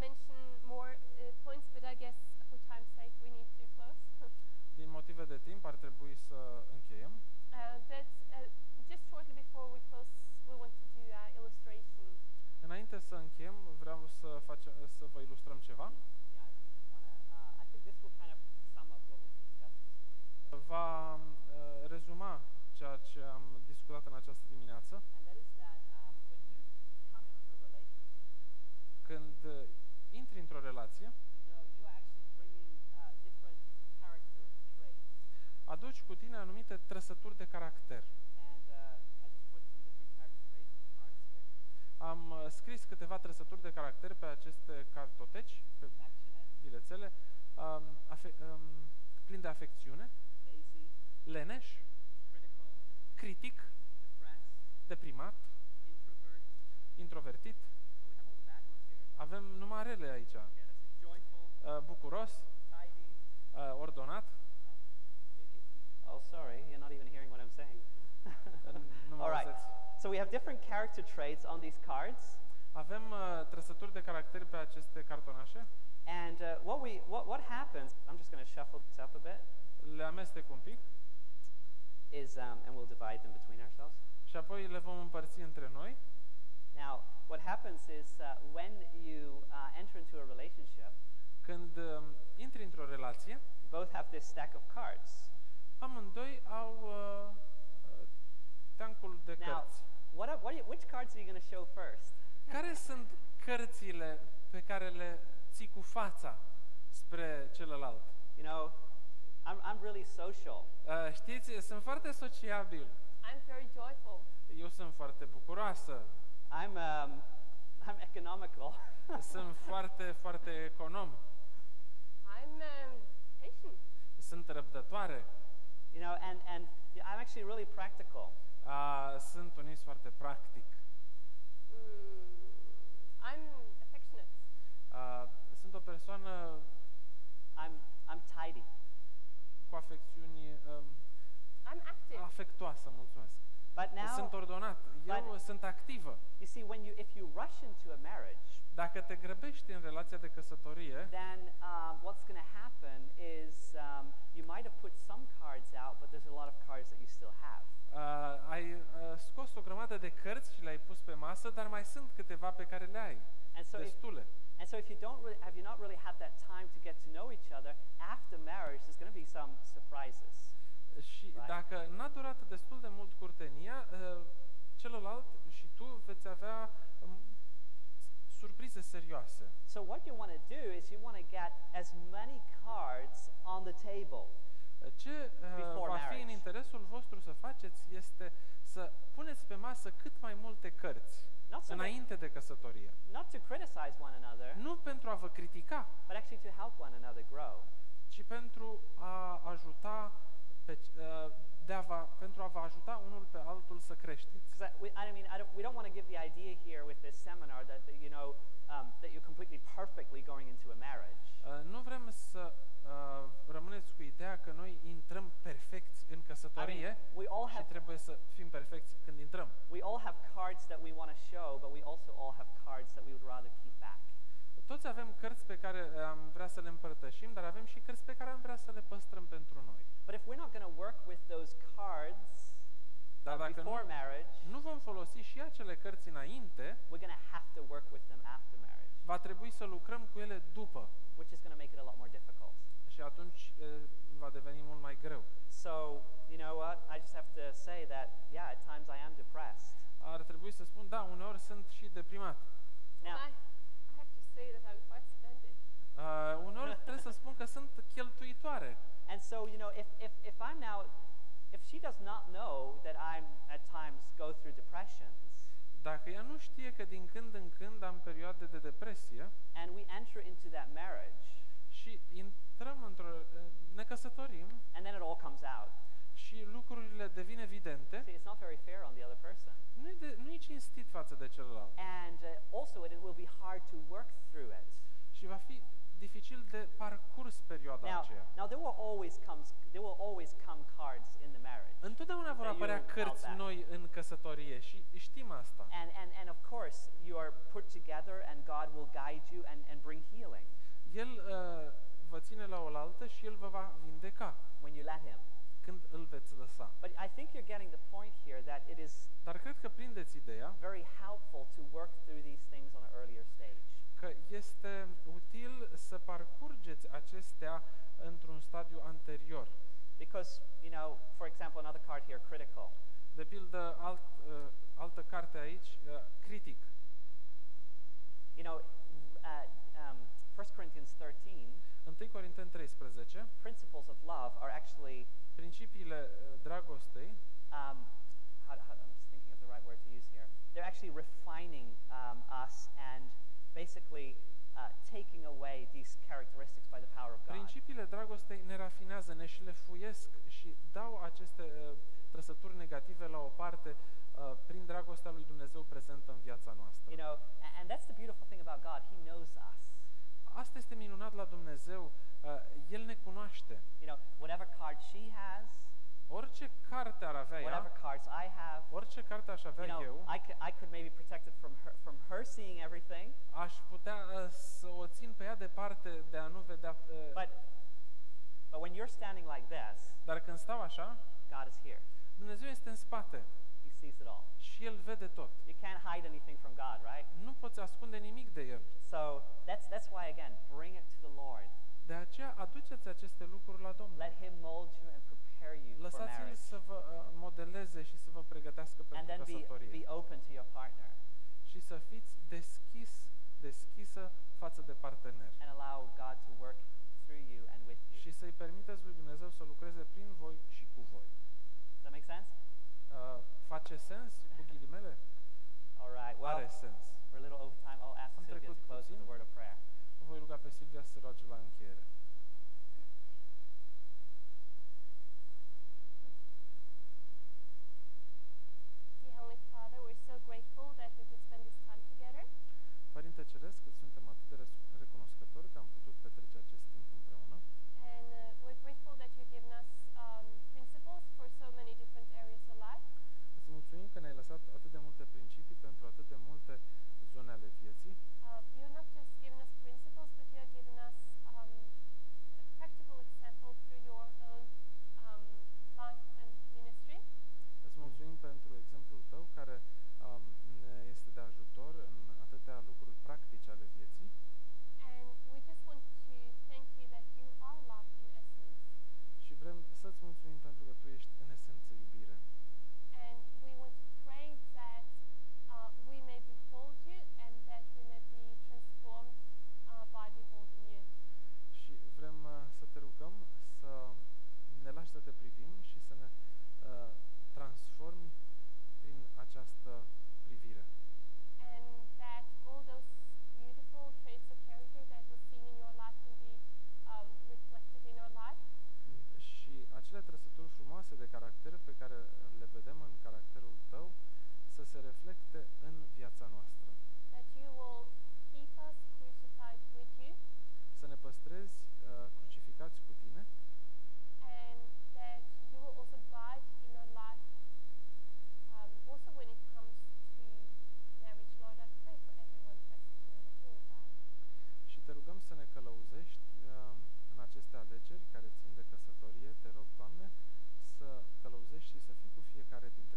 mention more points, but I guess for time's sake we need to close. Din motive de timp ar trebui să încheiem. But just shortly before we close, we want to do an illustration. Înainte să încheiem, vreau să vă ilustrăm ceva. Yeah, I think this will kind of sum up what we've discussed this morning. Va rezuma ceea ce am discutat în această dimineață. And that is that when you come into a relationship, Când intri într-o relație, you are actually bringing different character traits. aduci cu tine anumite trăsături de caracter. And I just put some different character traits on the cards here. Am scris câteva trăsături de caracter pe aceste cartoteci, pe Affectionate, bilețele, plin de afecțiune, lazy, leneș, critical, critic, depressed, deprimat, introvert. introvertit. So we have all the bad ones here. Avem numai rele aici. Okay, let's see. Joyful, Bucuros, tidy. ordonat. Oh, sorry, you're not even hearing what I'm saying. Nu mă All right. auziți. So we have different character traits on these cards, Avem trăsături de caracter pe aceste cartonașe. and what happens? I'm just going to shuffle this up a bit. Le amestec un pic Is and we'll divide them between ourselves. și apoi le vom împărți între noi. Now, what happens is when you enter into a relationship, Când intri într-o relație, you both have this stack of cards. amândoi au teancul de Now, cărți. which cards are you going to show first? Care sunt cărțile pe care le ții cu fața spre celălalt? You know, I'm really social. Știți, sunt foarte sociabil. I'm very joyful. Eu sunt foarte bucuroasă. I'm economical. Sunt foarte, foarte econom. I'm patient. Sunt răbdătoare. You know, and I'm actually really practical. Sunt un ins foarte practic. I'm affectionate. Sunt o persoană I'm tidy. cu afecțiuni I'm active. afectuoasă, mulțumesc. But Sunt now, ordonat. Eu sunt activă. you see, if you rush into a marriage, Dacă te grăbești în relația de căsătorie, then what's going to happen is you might have put some cards out, but there's a lot of cards that you still have. ai scos o grămadă de cărți și le-ai pus pe masă, dar mai sunt câteva pe care le ai. And so, Destule. if you have you not really had that time to get to know each other after marriage, there's going to be some surprises. Și Right. dacă n-a durat destul de mult curtenia, celălalt și tu veți avea surprize serioase. So what you want to do is you want to get as many cards on the table. Ce Before va fi marriage. în interesul vostru să faceți este să puneți pe masă cât mai multe cărți Not so much, înainte de căsătorie. not to criticize one another, Nu pentru a vă critica, but actually to help one another grow. ci pentru a ajuta pentru a vă ajuta unul pe altul să creșteți. Because we don't want to give the idea here with this seminar that you know that you're completely perfectly going into a marriage. Nu vrem să rămâneți cu ideea că noi intrăm perfecți în căsătorie we all și have trebuie să fim perfecți când intrăm. we all have cards that we want to show, but we also all have cards that we would rather keep back. Toți avem cărți pe care am vrea să le împărtășim, dar avem și cărți pe care am vrea să le păstrăm pentru noi. But if we're not going to work with those cards Dar dacă before marriage, nu vom folosi și acele cărți înainte, we're going to have to work with them after marriage, va trebui să lucrăm cu ele după which is going to make it a lot more difficult. și atunci va deveni mult mai greu. So, you know what? I just have to say that, yeah, at times I am depressed. Ar trebui să spun, da, uneori sunt și deprimat. Now, I have to say that I'm quite splendid. Uneori trebuie să spun că sunt cheltuitoare. and so, you know, if I'm now, if she does not know that I'm at times go through depressions, Dacă ea nu știe că din când în când am perioade de depresie and we enter into that marriage, și intrăm ne căsătorim and then it all comes out, și lucrurile devin evidente, see, it's not very fair on the other person. nu e cinstit față de celălalt And also, it will be hard to work through it. și va fi dificil de parcurs perioada Now, aceea. there will always come cards in the marriage. Întotdeauna vor that you apărea held cărți back. noi în căsătorie și știm asta. And of course, you are put together and God will guide you and bring healing El vă ține la oaltă și El vă va vindeca when you let Him. când îl veți lăsa. But I think you're getting the point here that it is Dar cred că prindeți ideea very helpful to work through these things on an earlier stage. că este util să parcurgeți acestea într-un stadiu anterior. Because, for example, another card here, critical. De pildă, altă carte aici, critic. 1 Corinthians 13, 1 Corinteni 13, principles of love are actually, principiile dragostei, I'm just thinking of the right word to use here. They're actually refining us and basically taking away these characteristics by the power of God. principiile dragostei ne rafinează, ne șlefuiesc și dau aceste trăsături negative la o parte prin dragostea lui Dumnezeu prezentă în viața noastră. And that's the beautiful thing about God. He knows us. Asta este minunat la Dumnezeu, El ne cunoaște. Whatever card she has, Orice carte ar avea whatever ea, cards I have, orice carte aș avea eu, I could maybe protect it from her seeing everything. aș putea să o țin pe ea departe de a nu vedea. But when you're standing like this, Dar când stau așa, God is here. Dumnezeu este în spate He sees it all. și El vede tot. You can't hide anything from God, right? Nu poți ascunde nimic de El. So that's why, again, bring it to the Lord. De aceea aduceți aceste lucruri la Domnul. Let Him mold you and prepare you for Lăsați-l marriage. să vă modeleze și să vă pregătească And pentru then căsătorie. be open to your partner Și să fiți deschisă față de partener. and allow God to work through you and with you. Și să-i permiteți lui Dumnezeu să lucreze prin voi și cu voi. Does that make sense? Face sens cu ghilimele? All right. Well, Are sens. we're a little over time. I'll ask Am Sylvia to trecut close with a puțin. word of prayer. O voi ruga pe Silvia să se roage la încheiere. Dear Heavenly Father, we're so grateful that we could spend this time together. Părinte Ceresc, îți suntem atât de recunoscători că am putut petrece acest timp împreună And we're grateful that you've given us principles for so many different areas of life. Îți mulțumim că ne-ai lăsat atât de multe principii pentru atât de multe zone ale vieții. You're not just given us principles, but you have given us a practical example through your own life and ministry. Îți mulțumim pentru exemplul tău care ne este de ajutor în atâtea lucruri practice ale vieții And we just want to thank you that you are love in essence. și vrem să-ți mulțumim pentru că tu ești în esență iubire. And we want to pray that we may behold you and that we may be transformed by beholding you. Și vrem să te rugăm să ne lași să te privim și să ne transformi prin această privire. And that all those beautiful traits of character that was seen in your life can be reflected in our life. Și acele trăsături frumoase de caracter pe care le vedem în caracterul tău să se reflecte în viața noastră. That you will keep us crucified with you, Să ne păstrezi crucificați cu tine and that you will also guide in our life. Also, when it comes to marriage, Lord, I pray for everyone present here that you will guide. și te rugăm să ne călăuzești în aceste alegeri care țin de căsătorie. Te rog, Doamne, să călăuzești și să fii cu fiecare dintre